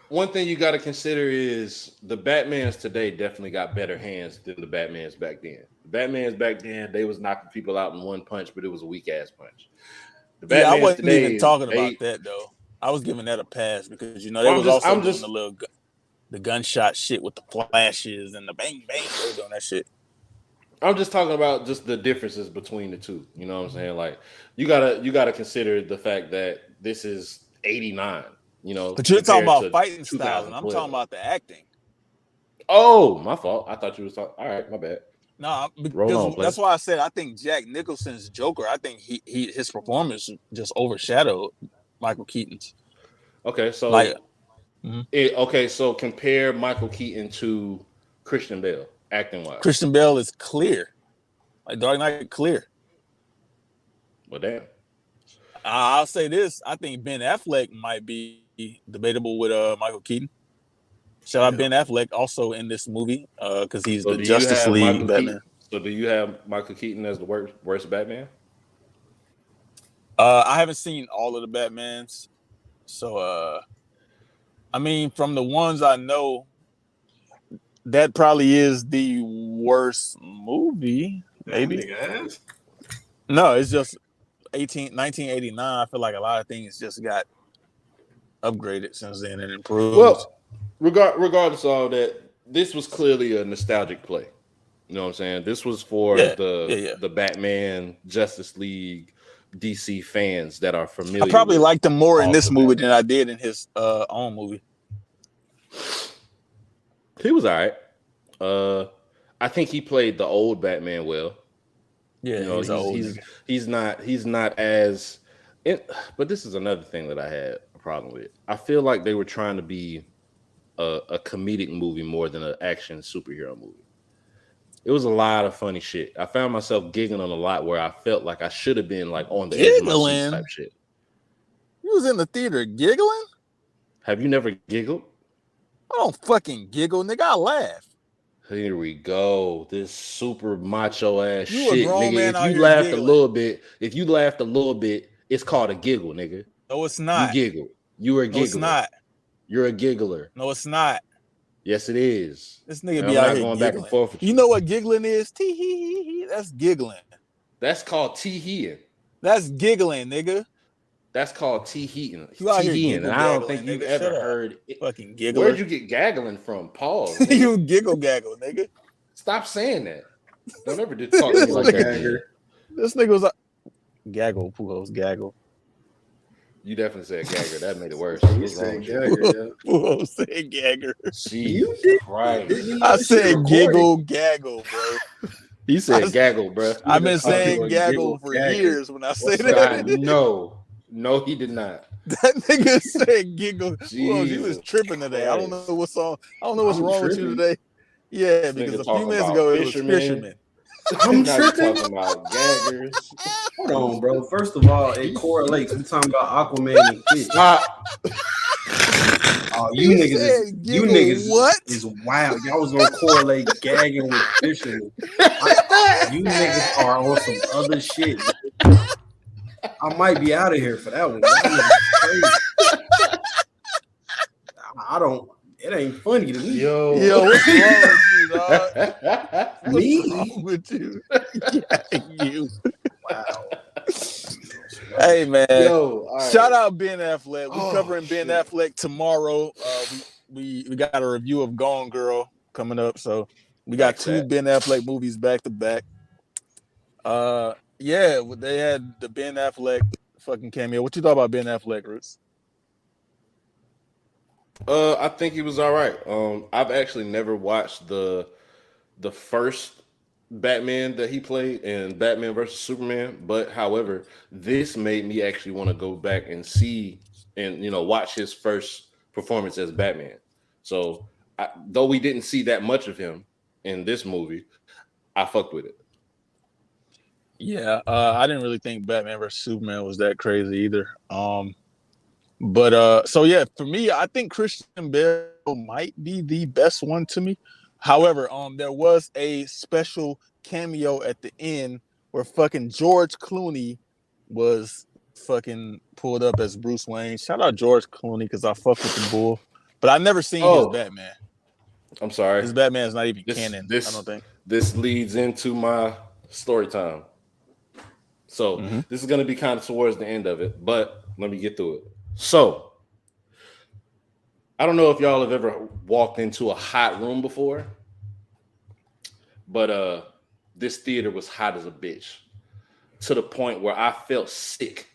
One thing you got to consider is the Batmans today definitely got better hands than the Batmans back then. The Batmans back then, they was knocking people out in one punch, but it was a weak ass punch. The Batmans Yeah, I wasn't today, even talking about that though. I was giving that a pass because you know they Well, was I'm also just- doing the gunshot shit with the flashes and the bang bang. They were doing that shit. I'm just talking about just the differences between the two. You know what I'm saying? Like you gotta consider the fact that this is 89. You know, But you're talking compared about to fighting styles, and I'm 2012. talking about the acting. Oh, my fault. I thought you was talking. All right, my bad. No, Roll on, because player. that's why I said I think Jack Nicholson's Joker. I think his performance just overshadowed Michael Keaton's. Okay, so Like, so compare Michael Keaton to Christian Bale acting wise. Christian Bale is clear, like Dark Knight clear. Well, damn. I'll say this: I think Ben Affleck might be debatable with Michael Keaton. Shout out Ben Affleck also in this movie because he's So the do you Justice have League Michael Batman. Keaton? So do you have Michael Keaton as the worst Batman? I haven't seen all of the Batmans, so I mean, from the ones I know, that probably is the worst movie. Maybe. No, it's just 1989. I feel like a lot of things just got upgraded since then and improved. Well, regardless of all that, this was clearly a nostalgic play. You know what I'm saying? This was for the Batman, Justice League, DC fans that are familiar. I probably liked him more in all this the movie Batman. than I did in his own movie. He was all right. I think he played the old Batman well. Yeah, You know, he's not as. But this is another thing that I had a problem with. I feel like they were trying to be a comedic movie more than an action superhero movie. It was a lot of funny shit. I found myself giggling a lot where I felt like I should have been like on the edge of my seat type shit. You was in the theater giggling? Have you never giggled? I don't fucking giggle, nigga. I laugh. Here we go. This super macho ass You a shit, grown man nigga. out If you here laughed giggling. a little bit, it's called a giggle, nigga. No, it's not. You giggle. You are a giggler. No, it's not. You're a giggler. No, it's not. Yes, it is. This nigga And be I'm out not here going giggling. back and forth with you. You know what giggling is? Tee hee hee hee. That's giggling. That's called tee-heeing. That's giggling, nigga. That's called tee-heeing. You out here Tee-heeing. And I don't giggle think gaggling, you've nigga. ever Shut up. heard it. Fucking giggler. Where'd you get gaggling from? Pause. nigga. You giggle gaggle, nigga. Stop saying that. Don't ever talk to me like that. again. This nigga was like gaggle, Pujols, gaggle. You definitely said gagger. That made it worse. You What's wrong said with you? Gagger, yeah. Pujols said gagger. Jesus Christ. I said giggle gaggle, bro. He said gaggle, bro. I've been saying gaggle for years when I say that. No, he did not. That nigga said giggle. Well, you was Jesus tripping today. I don't know what song. I don't know what's wrong with you tripping. today. Yeah, This because nigga a few minutes talking ago about it was fisherman. I'm Now you tripping. talking about gaggers. Hold on, bro. First of all, it correlates. We talking about Aquaman and fish. Oh, you He niggas said is giggle what? is wild. Y'all was gonna correlate gagging with fishermen. You niggas are on some other shit. I might be out of here for that one. That was crazy. I don't. It ain't funny to me. Yo, what's wrong with you, dog? What's Me? wrong with you? Yeah, you. Wow. Hey man, right. Shout out Ben Affleck. We're covering Ben shit. Affleck tomorrow. We got a review of Gone Girl coming up, so we got two Ben Affleck movies back to back. Yeah, they had the Ben Affleck fucking cameo. What you thought about Ben Affleck, Roots? I think he was all right. I've actually never watched the first Batman that he played in Batman versus Superman, but however, this made me actually want to go back and see and watch his first performance as Batman. So, though we didn't see that much of him in this movie, I fucked with it. Yeah, I didn't really think Batman versus Superman was that crazy either. But so yeah, for me, I think Christian Bale might be the best one to me. However, there was a special cameo at the end where fucking George Clooney was fucking pulled up as Bruce Wayne. Shout out George Clooney because I fuck with the bull, but I've never seen his Batman. I'm sorry, his Batman is not even canon. I don't think this leads into my story time. So this is going to be kind of towards the end of it, but let me get through it. So I don't know if y'all have ever walked into a hot room before, but this theater was hot as a bitch to the point where I felt sick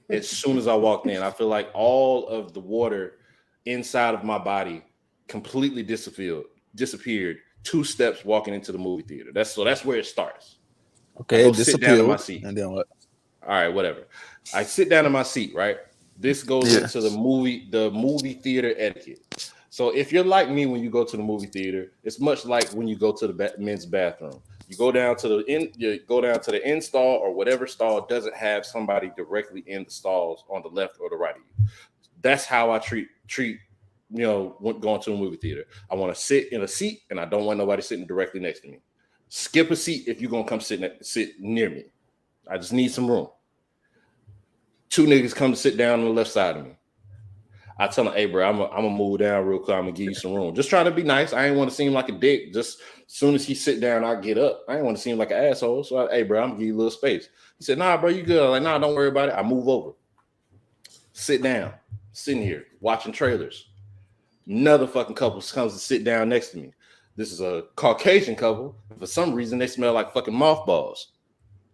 as soon as I walked in. I feel like all of the water inside of my body completely disappeared 2 steps walking into the movie theater. That's where it starts. Okay, sit down in my seat. And then what? All right, whatever. I sit down in my seat, right? This goes into the movie theater etiquette. So if you're like me when you go to the movie theater, it's much like when you go to the men's bathroom. You go down to the end stall or whatever stall doesn't have somebody directly in the stalls on the left or the right of you. That's how I treat going to a movie theater. I want to sit in a seat and I don't want nobody sitting directly next to me. Skip a seat if you're gonna come sit near me. I just need some room. 2 niggas come to sit down on the left side of me. I tell them, hey, bro, I'm gonna move down real quick. I'm gonna give you some room. Just trying to be nice. I ain't want to seem like a dick. Just as soon as he sit down, I get up. I ain't want to seem like an asshole. So, hey, bro, I'm gonna give you a little space. He said, nah, bro, you good. I'm like, nah, don't worry about it. I move over. Sit down. Sitting here watching trailers. Another fucking couple comes to sit down next to me. This is a Caucasian couple. For some reason, they smell like fucking mothballs.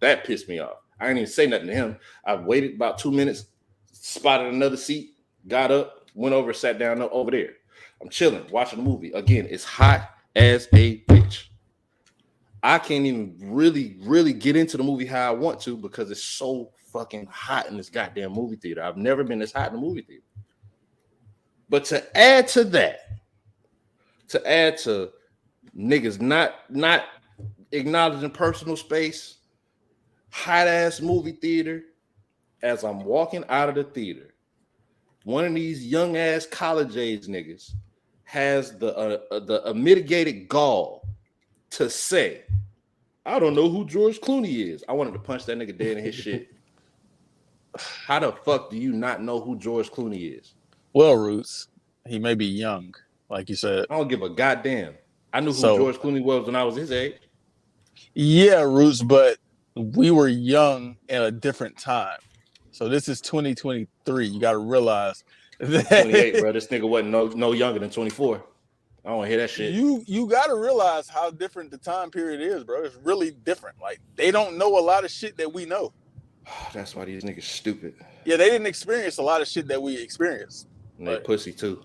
That pissed me off. I didn't even say nothing to him. I waited about 2 minutes, spotted another seat, got up, went over, sat down over there. I'm chilling, watching the movie. Again, it's hot as a bitch. I can't even really get into the movie how I want to because it's so fucking hot in this goddamn movie theater. I've never been this hot in a movie theater. But to add to niggas not acknowledging personal space, hot ass movie theater. As I'm walking out of the theater, one of these young ass college age niggas has the mitigated gall to say, "I don't know who George Clooney is." I wanted to punch that nigga dead in his shit. How the fuck do you not know who George Clooney is? Well, Roots, he may be young, like you said. I don't give a goddamn. I knew who George Clooney was when I was his age. Yeah, Roots, but we were young at a different time. So this is 2023. You got to realize that 28, bro. This nigga wasn't no younger than 24. I don't want to hear that shit. You got to realize how different the time period is, bro. It's really different. Like, they don't know a lot of shit that we know. That's why these niggas stupid. Yeah, they didn't experience a lot of shit that we experienced. And they pussy too.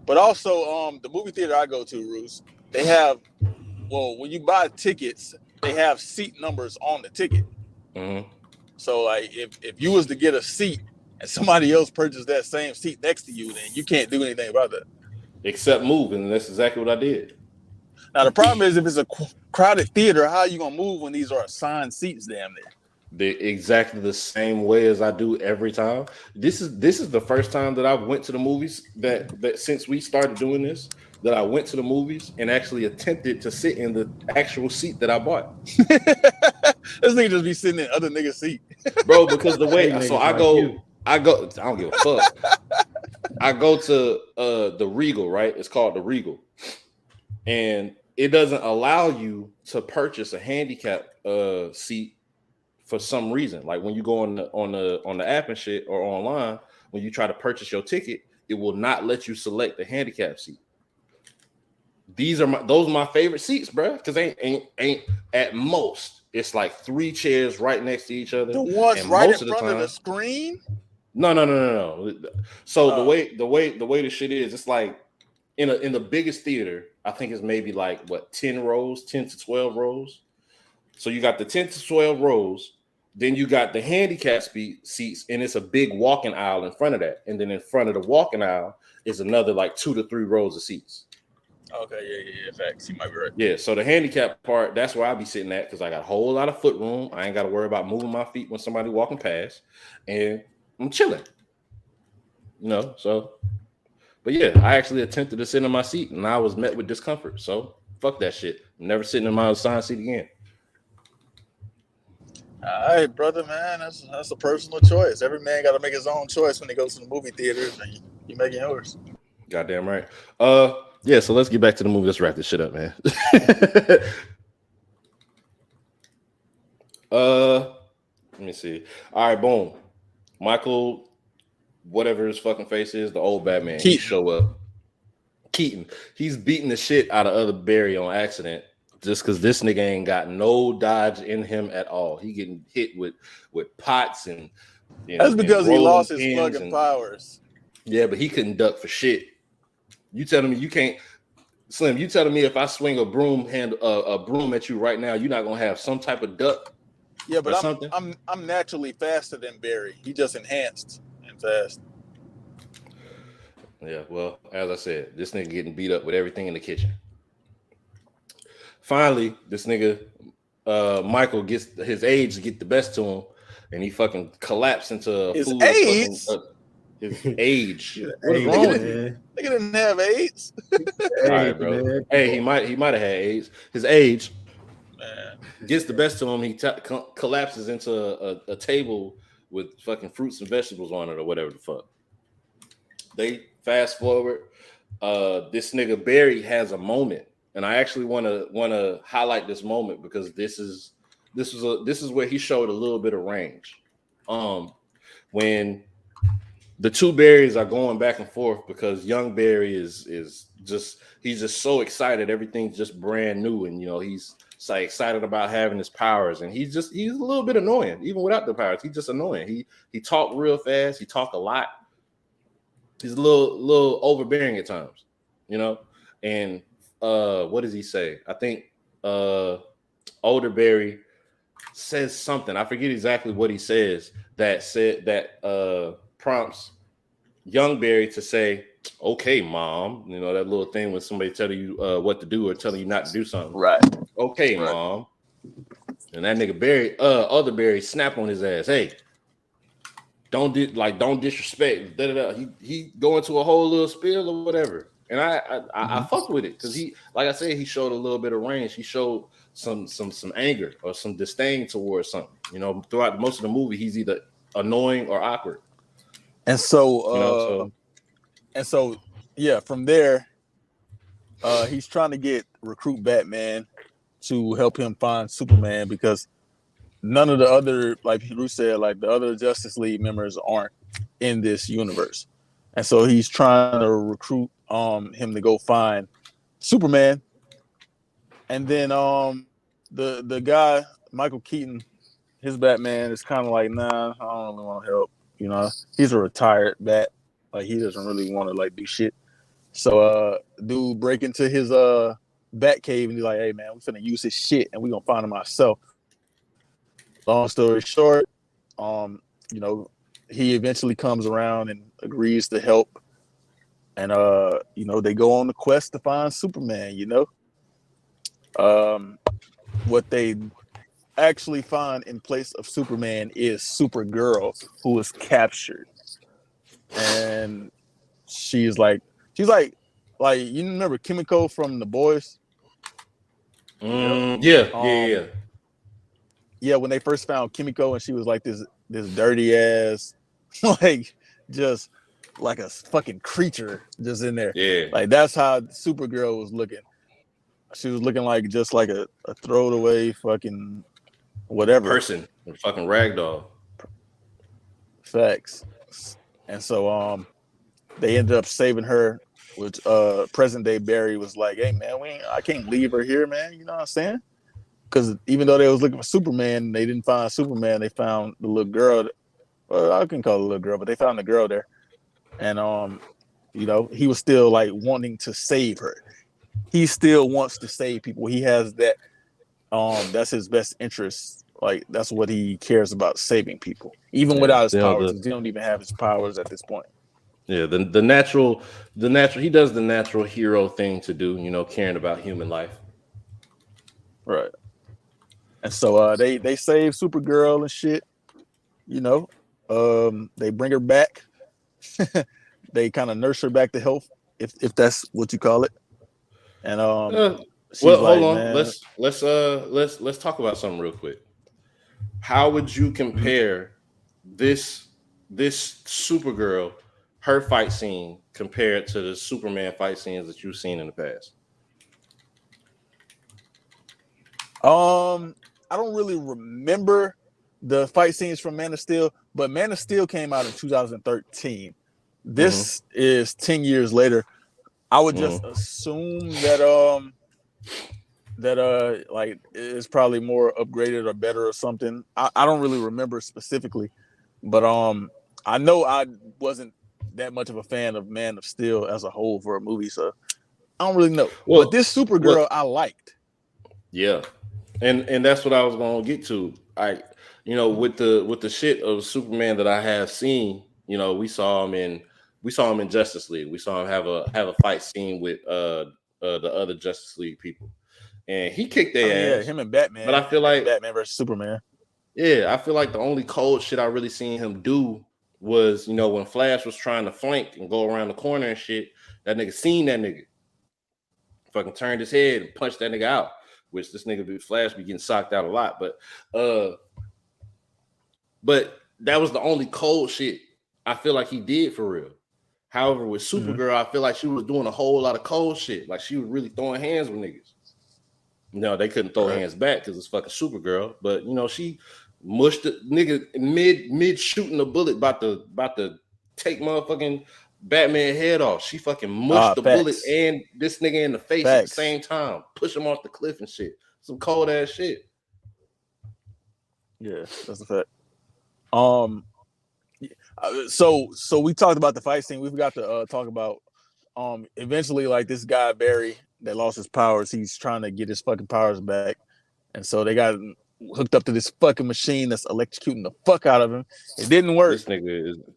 But also, the movie theater I go to, Roos, they have Well, when you buy tickets, they have seat numbers on the ticket. Mm-hmm. So like if you was to get a seat and somebody else purchased that same seat next to you, then you can't do anything about that. Except move, and that's exactly what I did. Now the problem is if it's a crowded theater, how are you gonna move when these are assigned seats damn near? Exactly the same way as I do every time. This is the first time that I went to the movies that since we started doing this, that I went to the movies and actually attempted to sit in the actual seat that I bought. This nigga just be sitting in other niggas' seat. Bro, because the way so I don't give a fuck. I go to the Regal, right? It's called the Regal. And it doesn't allow you to purchase a handicap seat for some reason. Like when you go on the app and shit or online, when you try to purchase your ticket, it will not let you select the handicap seat. Those are my favorite seats, bro. Because ain't at most it's like 3 chairs right next to each other. The ones and right most in of the front time, of the screen. No. So the way the shit is, it's like in the biggest theater, I think it's maybe like 10 to 12 rows. So you got the 10 to 12 rows, then you got the handicap seats, and it's a big walking aisle in front of that. And then in front of the walking aisle is another like 2 to 3 rows of seats. Okay, yeah. Facts. You might be right. Yeah, so the handicap part, that's where I'll be sitting at because I got a whole lot of foot room. I ain't got to worry about moving my feet when somebody walking past, and I'm chilling. So, but yeah, I actually attempted to sit in my seat, and I was met with discomfort. So fuck that shit. I'm never sitting in my assigned seat again. All right, brother, man. That's a personal choice. Every man got to make his own choice when he goes to the movie theaters, and you making yours. Goddamn right. Yeah. So let's get back to the movie. Let's wrap this shit up, man. Let me see. All right, boom. Michael, whatever his fucking face is, the old Batman. Keaton. He show up. Keaton. He's beating the shit out of other Barry on accident. Just because this nigga ain't got no dodge in him at all. He getting hit with pots and that's because he lost his fucking powers. Yeah, but he couldn't duck for shit. You telling me you can't, Slim? You telling me if I swing a broom at you right now, you're not gonna have some type of duck? Yeah, but I'm naturally faster than Barry. He just enhanced and fast. Yeah, well, as I said, this nigga getting beat up with everything in the kitchen. Finally, this nigga Michael gets his age to get the best to him, and he fucking collapsed into his AIDS. His age. What's wrong with you? Nigga didn't have AIDS. All right, bro. Man. Hey, he might have had AIDS. His age gets the best to him. He collapses into a table with fucking fruits and vegetables on it or whatever the fuck. They fast forward. This nigga Barry has a moment. And I actually want to highlight this moment because this is where he showed a little bit of range. When the two Barrys are going back and forth because young Barry is just so excited, everything's just brand new, and he's like excited about having his powers, and he's a little bit annoying even without the powers. He's just annoying. He talk real fast. He talk a lot. He's a little overbearing at times, and. What does he say? I think older Barry says something. I forget exactly what he says that prompts young Barry to say, "Okay, mom." That little thing when somebody telling you what to do or telling you not to do something. Right. Okay, right. Mom. And that nigga Barry, other Barry, snap on his ass. Hey, don't disrespect. Da, da, da. He go into a whole little spiel or whatever. And I fucked with it because he, like I said, he showed a little bit of range. He showed some anger or some disdain towards something. Throughout most of the movie, he's either annoying or awkward. And so, yeah, from there, he's trying to recruit Batman to help him find Superman because none of the other, like Bruce said, like the other Justice League members aren't in this universe. And so he's trying to recruit him to go find Superman. And then the guy, Michael Keaton, his Batman is kind of like, nah, I don't really want to help. He's a retired bat. Like he doesn't really want to do shit. So dude break into his Batcave and he's like, hey man, we're finna use his shit and we're gonna find him ourselves. Long story short, you know, he eventually comes around and agrees to help. And you know, they go on the quest to find Superman, you know. What they actually find in place of Superman is Supergirl, who was captured. And she's like you remember Kimiko from The Boys? Yeah. Yeah, when they first found Kimiko and she was like this dirty ass, like just like a fucking creature just in there. Yeah. Like that's how Supergirl was looking. She was looking like just like a throwaway fucking whatever. Person, a fucking ragdoll. Facts. And so they ended up saving her, which present day Barry was like, hey man, I can't leave her here, man. You know what I'm saying? Because even though they was looking for Superman, they didn't find Superman. They found the little girl. Well, I can call it a little girl, but they found the girl there. And you know, he was still like wanting to save her. He still wants to save people. He has that. That's his best interest. Like that's what he cares about, saving people, even without his powers. He don't even have his powers at this point. Yeah, the natural. He does the natural hero thing to do. You know, caring about human life. Right. And so they save Supergirl and shit. You know, they bring her back. They kind of nurse her back to health, if that's what you call it. And well, like, hold on. man, Let's talk about something real quick. How would you compare this Supergirl, her fight scene, compared to the Superman fight scenes that you've seen in the past? I don't really remember the fight scenes from Man of Steel, but Man of Steel came out in 2013. This is 10 years later. I would just assume that like it's probably more upgraded or better or something. I don't really remember specifically, but I know I wasn't that much of a fan of Man of Steel as a whole for a movie, so I don't really know. Well, but this Supergirl I liked. Yeah. And that's what I was gonna get to. With the shit of Superman that I have seen, you know, we saw him in Justice League. We saw him have a fight scene with the other Justice League people, and he kicked their ass. Yeah, him and Batman. But I feel like Batman versus Superman. Yeah, I feel like the only cold shit I really seen him do was, you know, when Flash was trying to flank and go around the corner and shit. That nigga seen that nigga, fucking turned his head and punched that nigga out. Which this nigga Flash be getting socked out a lot, but that was the only cold shit I feel like he did for real. However, with Supergirl, I feel like she was doing a whole lot of cold shit. Like she was really throwing hands with niggas. You know, they couldn't throw hands back because it's fucking Supergirl. But you know, she mushed the nigga mid shooting a bullet, about to take motherfucking Batman head off. She fucking mushed the bullet and this nigga in the face at the same time, push him off the cliff and shit. Some cold ass shit. Yeah, that's a fact. So we talked about the fight scene. We forgot to talk about eventually, like, this guy Barry that lost his powers, he's trying to get his fucking powers back, and so they got hooked up to this fucking machine that's electrocuting the fuck out of him. It didn't work.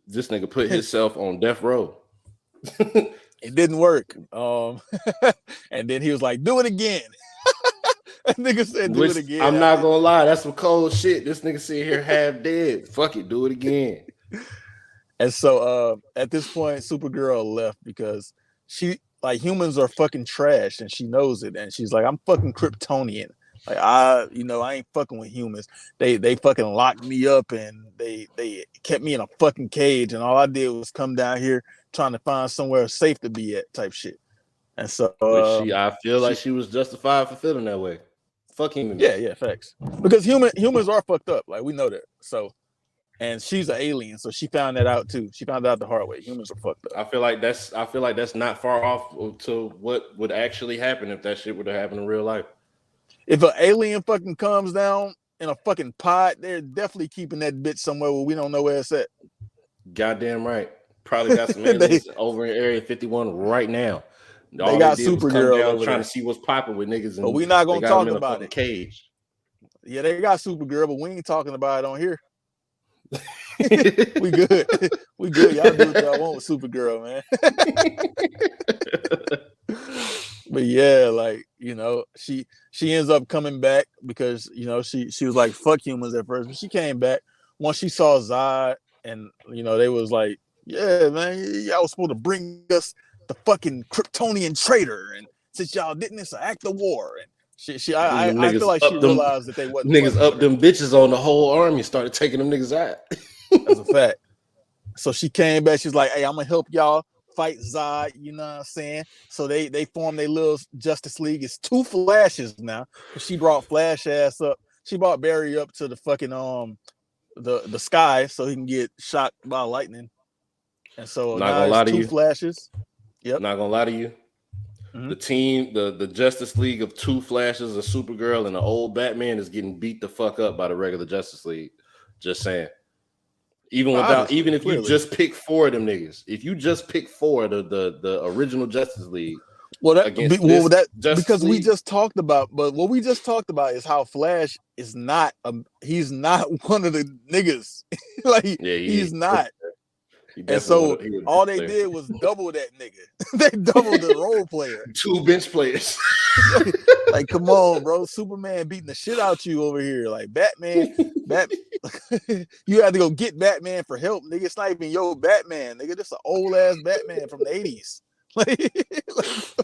This nigga put himself on death row. It didn't work. And then he was like, "Do it again." That nigga said, "Do it again." I'm not gonna lie, that's some cold shit. This nigga sit here half dead. Fuck it, do it again. And so at this point, Supergirl left because she, like, humans are fucking trash, and she knows it. And she's like, "I'm fucking Kryptonian. Like, I ain't fucking with humans. They fucking locked me up and they kept me in a fucking cage, and all I did was come down here trying to find somewhere safe to be at," type shit. And so I feel like she was justified for feeling that way. Fuck humans. Yeah, facts. Because humans are fucked up. Like, we know that. So, and she's an alien, so she found that out too. She found out the hard way. Humans are fucked up. I feel like that's not far off to what would actually happen if that shit would have happened in real life. If an alien fucking comes down in a fucking pod, they're definitely keeping that bitch somewhere where we don't know where it's at. Goddamn right. Probably got some aliens over in Area 51 right now. All got did was come Supergirl down over trying there. to see what's popping with niggas. And But we not gonna talk about it. Cage. Yeah, they got Supergirl, but we ain't talking about it on here. We good. We good. Y'all do what y'all want with Supergirl, man. But yeah, like, you know, she ends up coming back because, you know, she was like, fuck humans at first, but she came back once she saw Zod, and, you know, they was like, yeah, man, y'all was supposed to bring us the fucking Kryptonian traitor, and since y'all didn't, it's an act of war. And I feel like she realized that they wasn't niggas up them bitches on the whole army, started taking them niggas out. That's a fact. So she came back, she's like, hey, I'm gonna help y'all fight Zod, you know what I'm saying? So they formed their little Justice League. It's 2 Flashes now. She brought Flash ass up. She brought Barry up to the fucking the sky so he can get shot by lightning. And so not gonna lie to 2 you. Flashes. Yep. Not gonna lie to you. Mm-hmm. The team, the Justice League of 2 Flashes, a Supergirl, and an old Batman is getting beat the fuck up by the regular Justice League. Just saying. Even if you just pick 4 of them niggas, if you just pick 4 of the original Justice League, because we just talked about, but what we just talked about is how Flash is not he's not one of the niggas. Like he's not. And so all they did was double that nigga. They doubled the role player. 2 bench players. Like, come on, bro. Superman beating the shit out you over here. Like Batman, you had to go get Batman for help, nigga. It's not even your Batman, nigga. This an old ass Batman from the 80s. Like,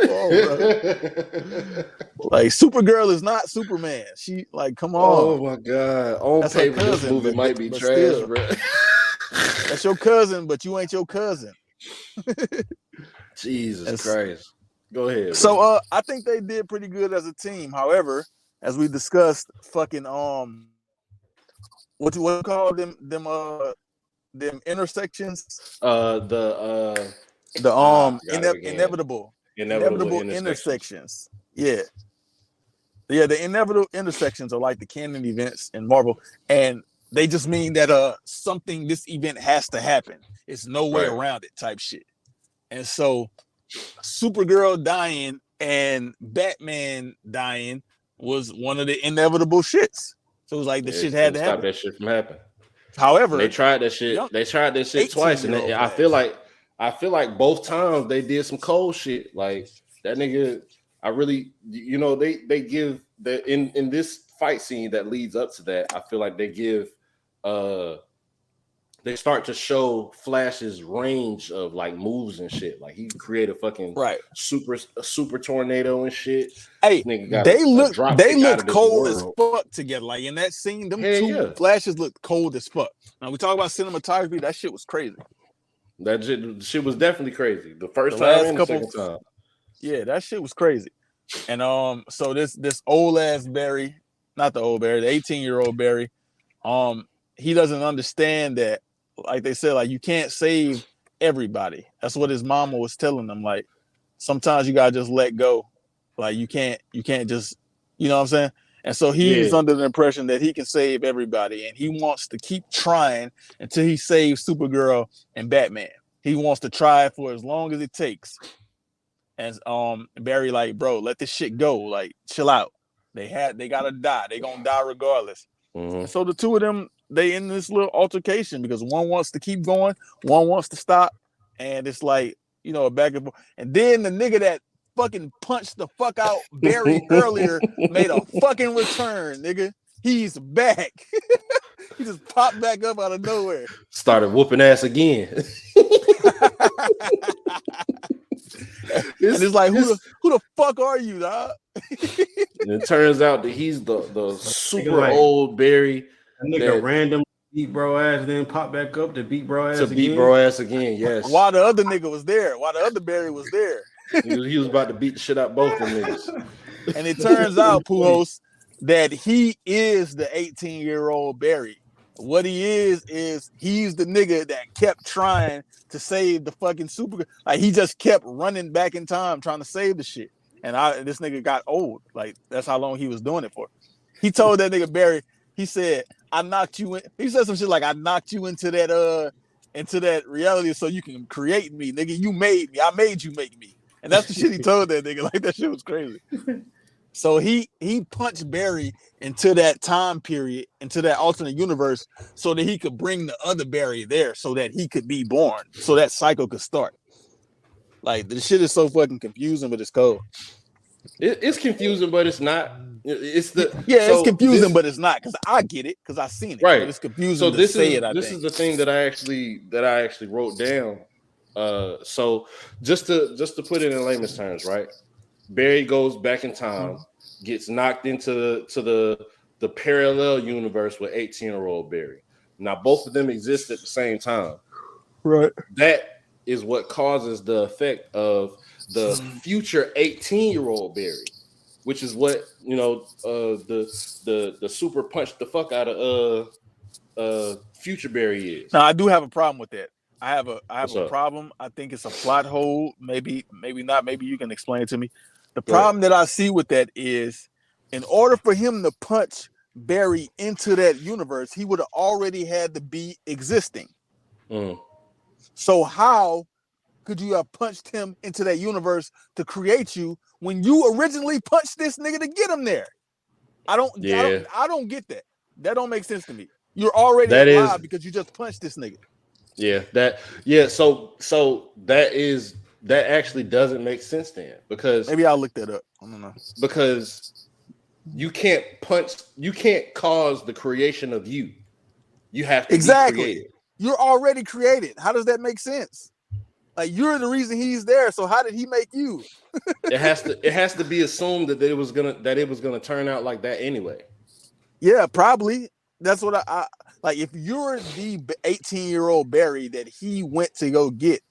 come on, bro. Like Supergirl is not Superman. She like, come on. Oh my god. On paper, this movie might be trash, still, bro. That's your cousin, but you ain't your cousin. Jesus Christ. Go ahead. So I think they did pretty good as a team. However, as we discussed, fucking what you call them intersections? Inevitable intersections. Yeah. Yeah, the inevitable intersections are like the canon events in Marvel, and they just mean that this event has to happen. It's no way around it type shit. And so Supergirl dying and Batman dying was one of the inevitable shits. So it was like the shit had to happen. Stop that shit from happening. However, they tried that shit. They tried that shit twice, and I feel like both times they did some cold shit. Like that nigga, I really, you know, they give the in this fight scene that leads up to that. I feel like they give they start to show Flash's range of like moves and shit. Like he created fucking super tornado and shit. Hey, they look cold as fuck together. Like in that scene, them two Flashes looked cold as fuck. Now we talk about cinematography. That shit was crazy. That shit was definitely crazy. The first time and the second time. Yeah, that shit was crazy. And so this old ass Barry, not the old Barry, the 18-year-old Barry, he doesn't understand that, like they said, like you can't save everybody. That's what his mama was telling him. Like sometimes you gotta just let go. Like you can't just, you know what I'm saying? And so he's under the impression that he can save everybody, and he wants to keep trying until he saves Supergirl and Batman. He wants to try for as long as it takes. And Barry like, bro, let this shit go. Like, chill out. They gotta die. They gonna die regardless. Mm-hmm. So the two of them, they in this little altercation because one wants to keep going, one wants to stop, and it's like, you know, back and forth. And then the nigga that fucking punched the fuck out Barry earlier made a fucking return, nigga. He's back. He just popped back up out of nowhere. Started whooping ass again. And it's like, who the fuck are you, dog? And it turns out that he's the super old Barry. A nigga random beat bro ass, then pop back up to beat bro ass again. Beat bro ass again, yes. While the other nigga was there, while the other Barry was there. He was about to beat the shit out both of them niggas. And it turns out, Pujols, that he is the 18-year-old Barry. What he is he's the nigga that kept trying to save the fucking Supergirl. Like he just kept running back in time trying to save the shit. And this nigga got old. Like that's how long he was doing it for. He told that nigga Barry, he said, I knocked you in. He said some shit like, I knocked you into that reality so you can create me, nigga. You made me. I made you make me. And that's the shit he told that nigga. Like, that shit was crazy. So he punched Barry into that time period, into that alternate universe, so that he could bring the other Barry there, so that he could be born, so that cycle could start. Like, the shit is so fucking confusing, but it's cold. It's confusing, but it's not. It's it's confusing, but it's not, because I get it, because I seen it. Right. But it's confusing so to this say is, it. I this think is the thing that I actually wrote down. So just to put it in layman's terms, right? Barry goes back in time, gets knocked into the parallel universe with 18-year-old Barry. Now both of them exist at the same time. Right. That is what causes the effect of the future 18-year-old Barry, which is what the super punch the fuck out of future Barry is. Now I do have a problem with that. I have a What's up? problem. I think it's a plot hole. Maybe not. Maybe you can explain it to me. The problem that I see with that is, in order for him to punch Barry into that universe, he would have already had to be existing. So how could you have punched him into that universe to create you when you originally punched this nigga to get him there? I don't get that. That don't make sense to me. You're already alive because you just punched this nigga. So that actually doesn't make sense then, because maybe I'll look that up. I don't know. Because you can't cause the creation of you. You have to be created. You're already created. How does that make sense? Like, you're the reason he's there. So how did he make you? It has to be assumed that it was gonna turn out like that anyway. Yeah, probably. That's what I like. If you're the 18-year-old Barry that he went to go get,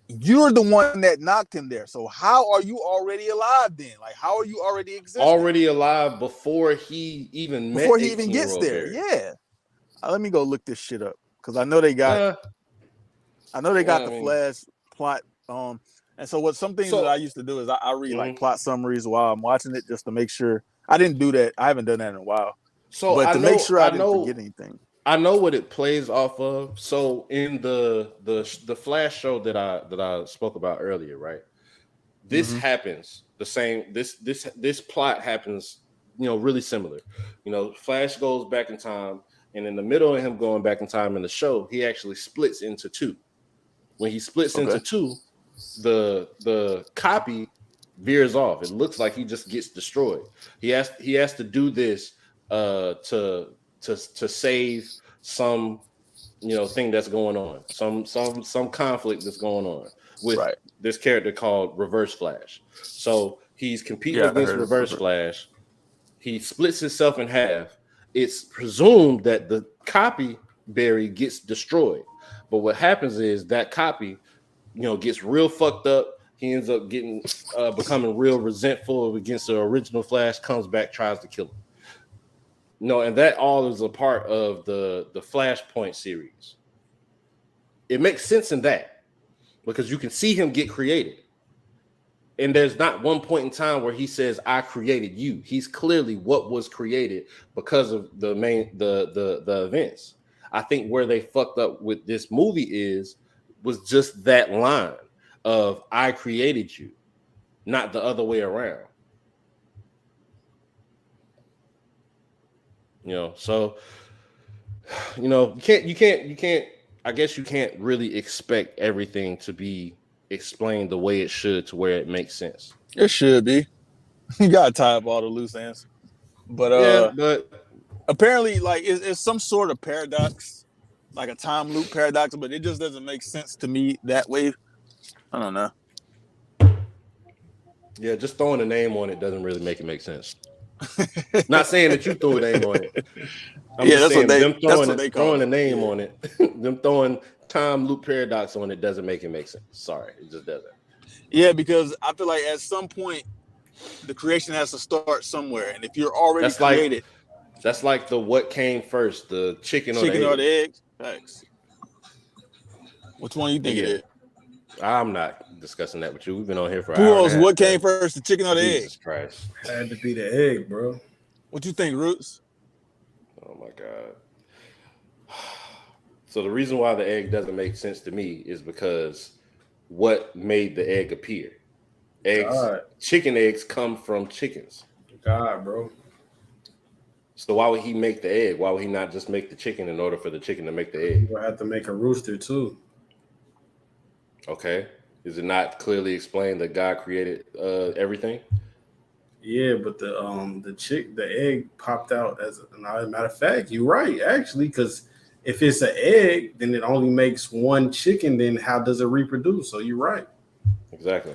you're the one that knocked him there. So how are you already alive then? Like, how are you already existing? Already alive before he even gets there. Barry. Yeah. Let me go look this shit up, because I know they got the Flash plot. And so what some things that I used to do is I read like plot summaries while I'm watching it, just to make sure. I didn't do that. I haven't done that in a while. So but make sure I didn't forget anything. I know what it plays off of. So in the Flash show that I spoke about earlier, right? This happens the same. This plot happens, really similar. Flash goes back in time, and in the middle of him going back in time in the show, he actually splits into two. When he splits into two, the copy veers off. It looks like he just gets destroyed. He has to do this to save some thing that's going on, some conflict that's going on with this character called Reverse Flash. So he's competing against Reverse Flash. He splits himself in half. It's presumed that the copy Barry gets destroyed, but what happens is that copy gets real fucked up. He ends up becoming real resentful against the original Flash, comes back, tries to kill him. And that all is a part of the Flashpoint series. It makes sense in that, because you can see him get created. And there's not one point in time where he says, I created you. He's clearly what was created because of the events. I think where they fucked up with this movie was just that line of I created you, not the other way around. So you can't I guess you can't really expect everything to be explained the way it should, to where it makes sense. It should be. You gotta tie up all the loose ends. But apparently, like, it's some sort of paradox, like a time loop paradox, but it just doesn't make sense to me that way. I don't know. Yeah, just throwing a name on it doesn't really make it make sense. Not saying that you threw a name on it. I'm just saying them throwing a name on it, them throwing time loop paradox on it doesn't make it make sense. Sorry, it just doesn't. Yeah, because I feel like at some point the creation has to start somewhere, and if you're already created, that's like the what came first, the chicken or the egg. Thanks. Which one do you think it is? I'm not discussing that with you. We've been on here for hours. What came first, the chicken or the egg? Jesus Christ. Had to be the egg, bro. What you think, Roots? Oh my God. So the reason why the egg doesn't make sense to me is because what made the egg appear? chicken eggs come from chickens. God, bro. So why would he make the egg? Why would he not just make the chicken in order for the chicken to make the egg? We'll have to make a rooster too. Okay. Is it not clearly explained that God created everything? Yeah, but the egg popped out as a matter of fact. You're right, actually, because if it's an egg, then it only makes one chicken. Then how does it reproduce? So you're right. Exactly.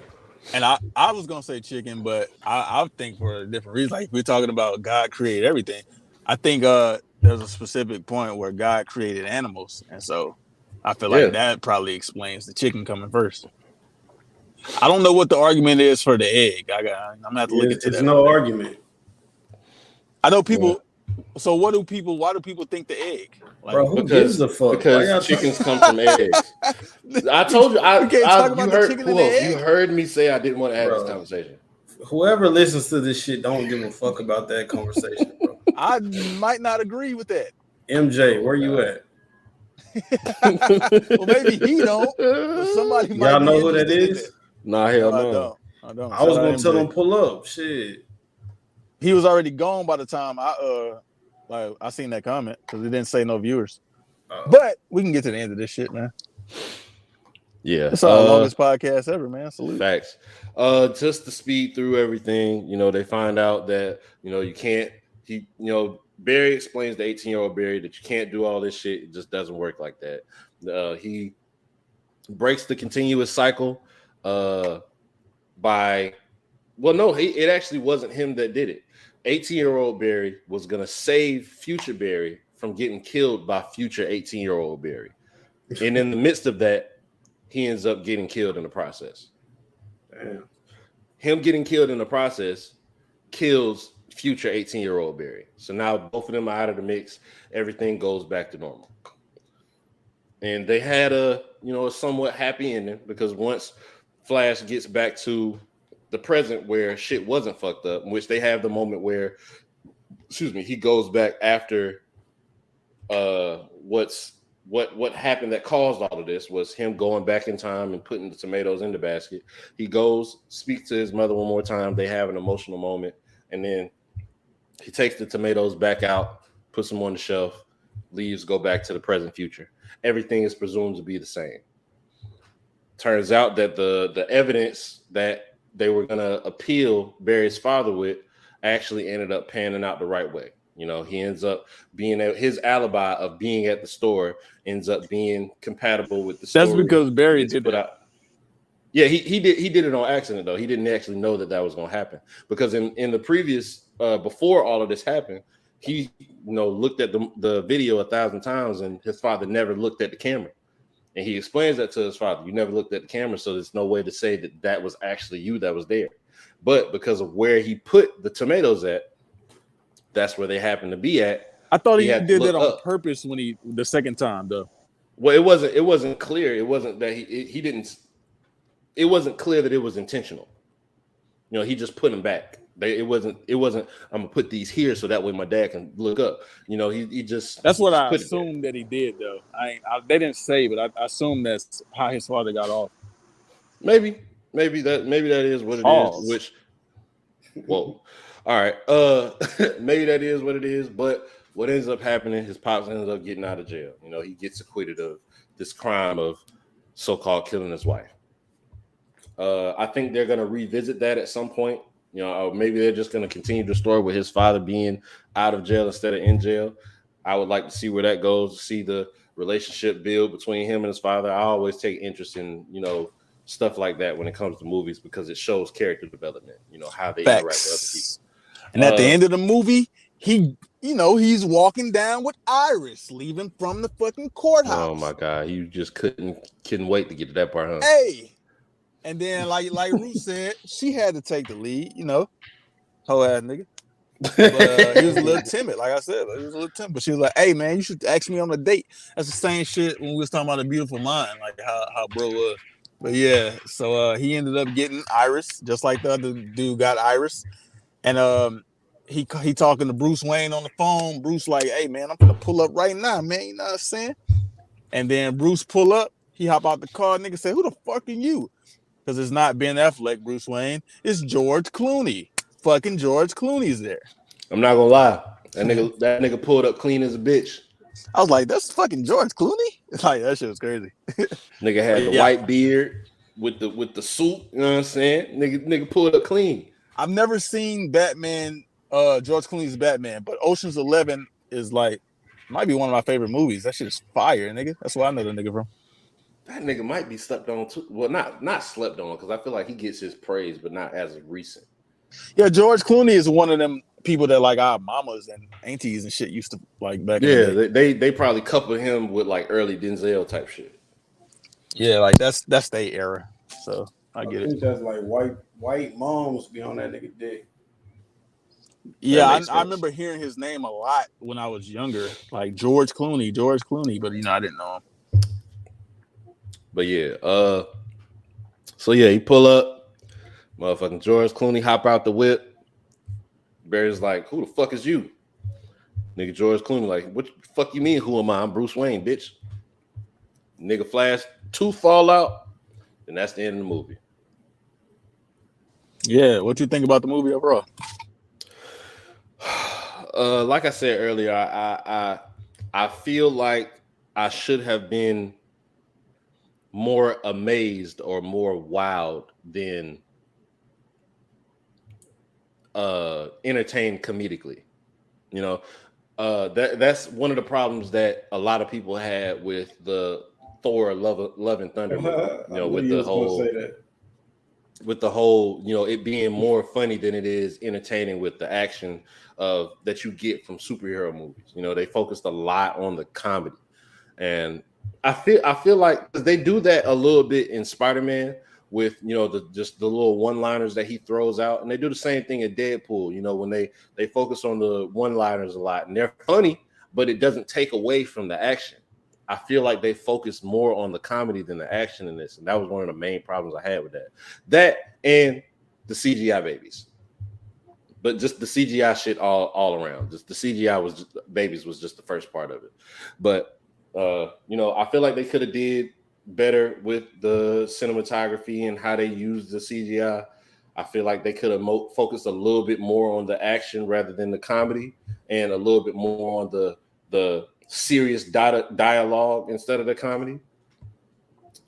And I was gonna say chicken, but I think for a different reason. Like we're talking about God created everything. I think there's a specific point where God created animals, and so I feel like that probably explains the chicken coming first. I don't know what the argument is for the egg. I'm gonna have to look into that. There's no argument. I know people. So why do people think the egg? Like, bro, who gives a fuck? Because chickens come from eggs. I told you. You heard me say I didn't want to have this conversation. Whoever listens to this shit don't give a fuck about that conversation, bro. I might not agree with that. MJ, where you at? Well, maybe he don't. But somebody might. Y'all know who that is? Nah, hell no. I don't. I was gonna tell him pull up. Shit. He was already gone by the time I seen that comment because it didn't say no viewers. But we can get to the end of this shit, man. Yeah, it's our longest podcast ever, man. Salute. Facts. Just to speed through everything, they find out that you can't. Barry explains to 18-year-old Barry that you can't do all this shit. It just doesn't work like that. He breaks the continuous cycle by. Well, no, it actually wasn't him that did it. 18-year-old Barry was going to save future Barry from getting killed by future 18-year-old Barry. And in the midst of that, he ends up getting killed in the process. Damn. Him getting killed in the process kills future 18-year-old Barry. So now both of them are out of the mix. Everything goes back to normal. And they had a somewhat happy ending because once Flash gets back to the present where shit wasn't fucked up, in which they have the moment where, he goes back after what happened that caused all of this was him going back in time and putting the tomatoes in the basket. He goes, speaks to his mother one more time. They have an emotional moment, and then he takes the tomatoes back out, puts them on the shelf, leaves, go back to the present future. Everything is presumed to be the same. Turns out that the evidence that they were going to appeal Barry's father with actually ended up panning out the right way. He ends up being his alibi of being at the store ends up being compatible with the story. That's because Barry did that. Yeah, he did it on accident though. He didn't actually know that was going to happen because in the previous before all of this happened, he looked at the video 1,000 times and his father never looked at the camera. And he explains that to his father. You never looked at the camera, so there's no way to say that was actually you that was there. But because of where he put the tomatoes at, that's where they happened to be at. I thought he did that on purpose the second time, though. Well, it wasn't clear. It wasn't that he didn't. It wasn't clear that it was intentional. He just put them back. It wasn't. I'm gonna put these here so that way my dad can look up. He just. That's what I assumed that he did, though. They didn't say, but I assume that's how his father got off. Maybe that is what it is. Which, whoa, all right. Maybe that is what it is. But what ends up happening? His pops ends up getting out of jail. He gets acquitted of this crime of so-called killing his wife. I think they're gonna revisit that at some point. Maybe they're just going to continue the story with his father being out of jail instead of in jail. I would like to see where that goes, see the relationship build between him and his father. I always take interest in, stuff like that when it comes to movies because it shows character development, how they interact with other people. And at the end of the movie, he's walking down with Iris, leaving from the fucking courthouse. Oh, my God. You just couldn't wait to get to that part, huh? Hey. And then, like Ruth said, she had to take the lead, hoe ass nigga. But he was a little timid, like I said. He was a little timid. But she was like, "Hey, man, you should ask me on a date." That's the same shit when we was talking about A Beautiful Mind, like how bro was. But yeah, so he ended up getting Iris, just like the other dude got Iris. And he talking to Bruce Wayne on the phone. Bruce like, "Hey, man, I'm gonna pull up right now, man. You know what I'm saying?" And then Bruce pull up. He hop out the car. Nigga say, "Who the fuck are you?" because it's not Ben Affleck, Bruce Wayne. It's George Clooney. Fucking George Clooney's there. I'm not gonna lie. That nigga pulled up clean as a bitch. I was like, that's fucking George Clooney? Like, that shit was crazy. Nigga had the white beard with the suit, you know what I'm saying? Nigga pulled up clean. I've never seen Batman, George Clooney's Batman, but Ocean's 11 is like, might be one of my favorite movies. That shit is fire, nigga. That's where I know the nigga from. That nigga might be slept on too. Well, not slept on, because I feel like he gets his praise, but not as of recent. Yeah, George Clooney is one of them people that like our mamas and aunties and shit used to like back in the day. They probably couple him with like early Denzel type shit. Yeah, like that's their era. So I get it. That's like white moms be on that nigga dick. Yeah, I remember hearing his name a lot when I was younger, like George Clooney, but I didn't know him. But yeah, so yeah, he pull up, motherfucking George Clooney hop out the whip. Barry's like, who the fuck is you? Nigga George Clooney like, what the fuck you mean, who am I? I'm Bruce Wayne, bitch. Nigga Flash 2 fall out, and that's the end of the movie. Yeah, what you think about the movie overall? Like I said earlier, I feel like I should have been more amazed or more wowed than entertained comedically. You know, that's one of the problems that a lot of people had with the Thor Love and Thunder movie, you know, with the whole, you know, it being more funny than it is entertaining with the action of that you get from superhero movies. You know, they focused a lot on the comedy, and I feel like they do that a little bit in Spider-Man with, you know, just the little one-liners that he throws out, and they do the same thing in Deadpool. You know, when they focus on the one-liners a lot, and they're funny, but it doesn't take away from the action. I feel like they focus more on the comedy than the action in this, and that was one of the main problems I had with that. That and the CGI babies, but just the CGI shit all around. Just the CGI babies was just the first part of it. But you know, I feel like they could have did better with the cinematography and how they used the CGI. I feel like they could have focused a little bit more on the action rather than the comedy, and a little bit more on the serious dialogue instead of the comedy.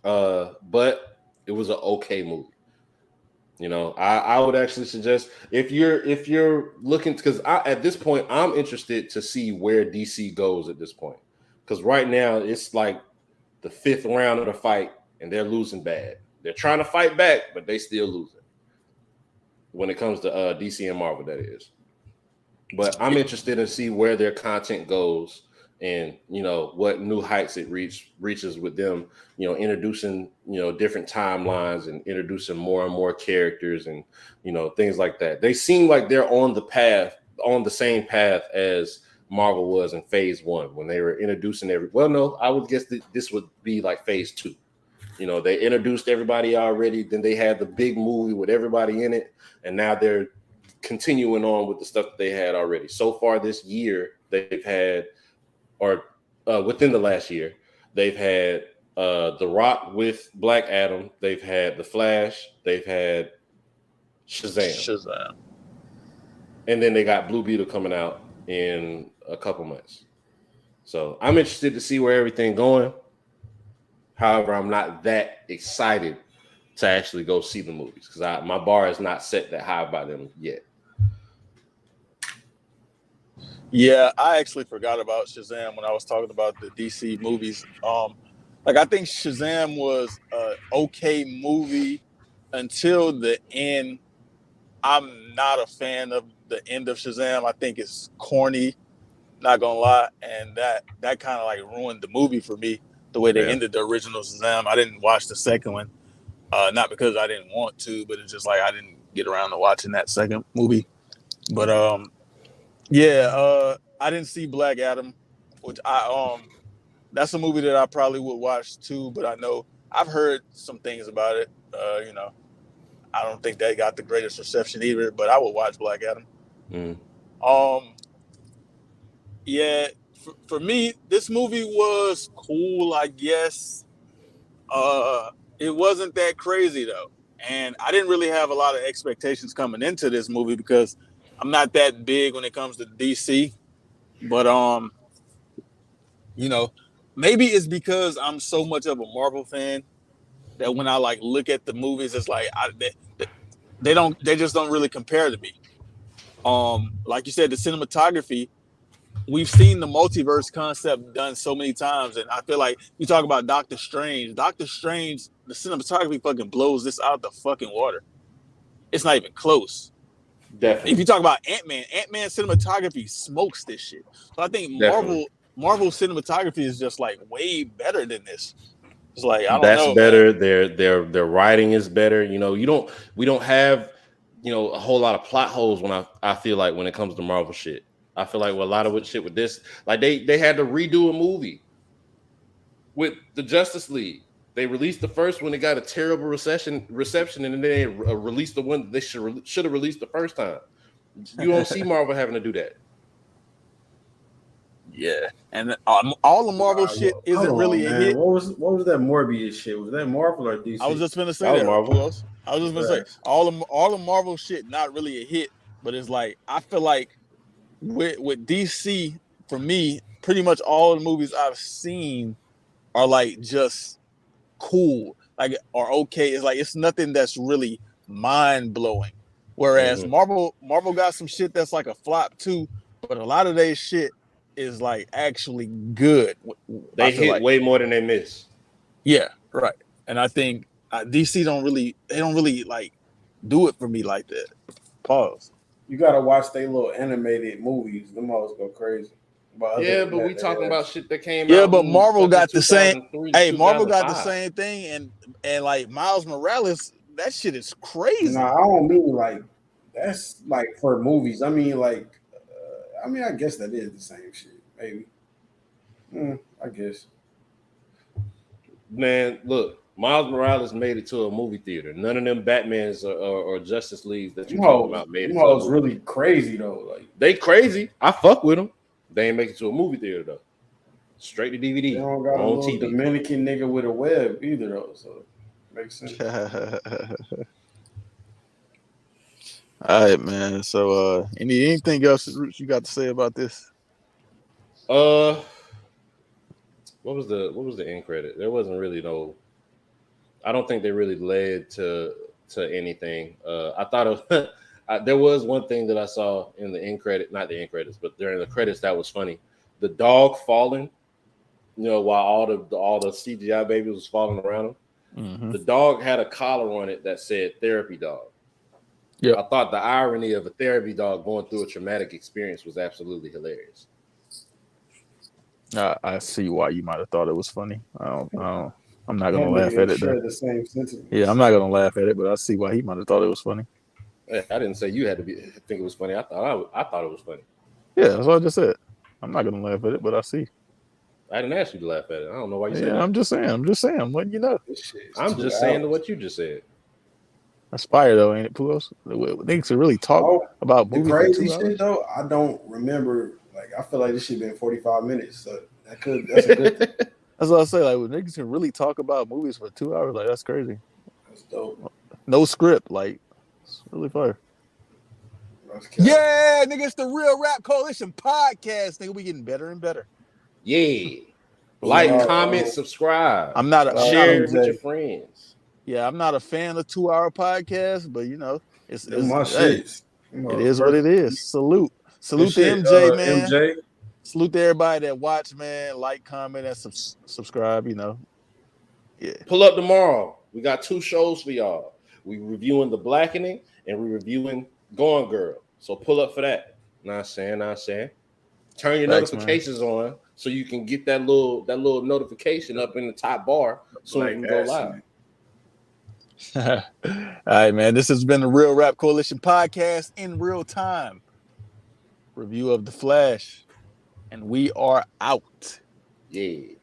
But it was an okay movie. You know, I would actually suggest if you're looking, because at this point I'm interested to see where DC goes at this point, because right now it's like the 5th round of the fight and they're losing bad. They're trying to fight back, but they still losing when it comes to DC and Marvel, that is. But I'm interested to see where their content goes, and, you know, what new heights it reaches with them, you know, introducing, you know, different timelines and introducing more and more characters and, you know, things like that. They seem like they're on the same path as Marvel was in phase 1 when they were introducing I would guess this would be like phase 2. You know, they introduced everybody already, then they had the big movie with everybody in it, and now they're continuing on with the stuff that they had already. So far this year, they've had, or within the last year, they've had The Rock with Black Adam, they've had The Flash, they've had Shazam. And then they got Blue Beetle coming out in a couple months. So I'm interested to see where everything's going. However, I'm not that excited to actually go see the movies, because my bar is not set that high by them yet. Yeah, I actually forgot about Shazam when I was talking about the DC movies. Like, I think Shazam was an okay movie until the end. I'm not a fan of the end of Shazam. I think it's corny, not gonna lie, and that kind of like ruined the movie for me. The way they ended the original Shazam. I didn't watch the second one, not because I didn't want to, but it's just like I didn't get around to watching that second movie. But I didn't see Black Adam, which that's a movie that I probably would watch too, but I know I've heard some things about it. You know, I don't think they got the greatest reception either, but I would watch Black Adam. For me, this movie was cool, I guess. It wasn't that crazy though. And I didn't really have a lot of expectations coming into this movie because I'm not that big when it comes to DC. But you know, maybe it's because I'm so much of a Marvel fan that when I like look at the movies, it's like they just don't really compare to me. Like you said, the cinematography, we've seen the multiverse concept done so many times, and I feel like you talk about Doctor Strange. Doctor Strange, the cinematography fucking blows this out the fucking water. It's not even close. Definitely. If you talk about Ant-Man cinematography smokes this shit. So I think Marvel cinematography is just like way better than this. It's like I don't That's know, better. man. Their writing is better. You know, we don't have, you know, a whole lot of plot holes when I feel like when it comes to Marvel shit. I feel like a lot of shit with this, like they had to redo a movie with the Justice League. They released the first one, it got a terrible reception, and then they released the one they should have released the first time. You don't see Marvel having to do that. Yeah, and all the Marvel shit isn't really a hit. What was that Morbius shit? Was that Marvel or DC? I was just gonna say that. Marvel. I was just gonna say all the Marvel shit not really a hit, but it's like I feel like with DC, for me, pretty much all the movies I've seen are like just cool, like are okay. It's like it's nothing that's really mind blowing. Whereas Marvel got some shit that's like a flop too, but a lot of their shit is like actually good. They hit way more than they miss. Yeah, right. And I think DC don't really like do it for me like that. Pause. You gotta watch they little animated movies. Them always go crazy. But we talking about shit that came out. Yeah, but Marvel got the same. Hey, Marvel got the same thing, and like Miles Morales, that shit is crazy. No, I don't mean like that's like for movies. I mean like, I guess that is the same shit. Maybe. I guess. Man, look. Miles Morales made it to a movie theater. None of them Batmans or Justice Leagues that you talking about made it. Was really crazy though. Like they crazy. I fuck with them. They ain't make it to a movie theater though. Straight to DVD. They don't got a little TV. Dominican nigga with a web either though. So it makes sense. All right, man. So anything else you got to say about this? What was the end credit? There wasn't really no. I don't think they really led to anything. I thought there was one thing that I saw in the end credit, not the end credits, but during the credits that was funny. The dog falling, you know, while all the CGI babies was falling around him. Mm-hmm. The dog had a collar on it that said "therapy dog." Yeah, I thought the irony of a therapy dog going through a traumatic experience was absolutely hilarious. I see why you might have thought it was funny. I'm not gonna laugh at it. The same sentiment. Yeah, I'm not gonna laugh at it, but I see why he might have thought it was funny. I didn't say you had to think it was funny. I thought it was funny. Yeah, that's what I just said. I'm not gonna laugh at it, but I see. I didn't ask you to laugh at it. I don't know why you said that. I'm just saying. I'm letting you know. I'm just saying what you just said. That's fire though, ain't it, Pulos? Niggas to really talk about the crazy shit though. I don't remember. Like I feel like this shit been 45 minutes. So that's a good thing. That's what I say. Like when niggas can really talk about movies for 2 hours, like that's crazy. That's dope. No script, like it's really fire. Yeah, nigga, it's the Real Rap Coalition podcast. Nigga, we getting better and better. Yeah. Like, comment, subscribe. Share it with your friends. Yeah, I'm not a fan of 2 hour podcasts, but you know, it's my shit. It is what it is. Salute to MJ, man. MJ. Salute to everybody that watch, man. Like, comment, and subscribe. You know, yeah. Pull up tomorrow. We got 2 shows for y'all. We reviewing The Blackening and we reviewing Gone Girl. So pull up for that. Not saying. Turn your notifications on so you can get that little notification up in the top bar so we can go live. All right, man. This has been the Real Rap Coalition podcast in real time. Review of The Flash. And we are out. Yeah.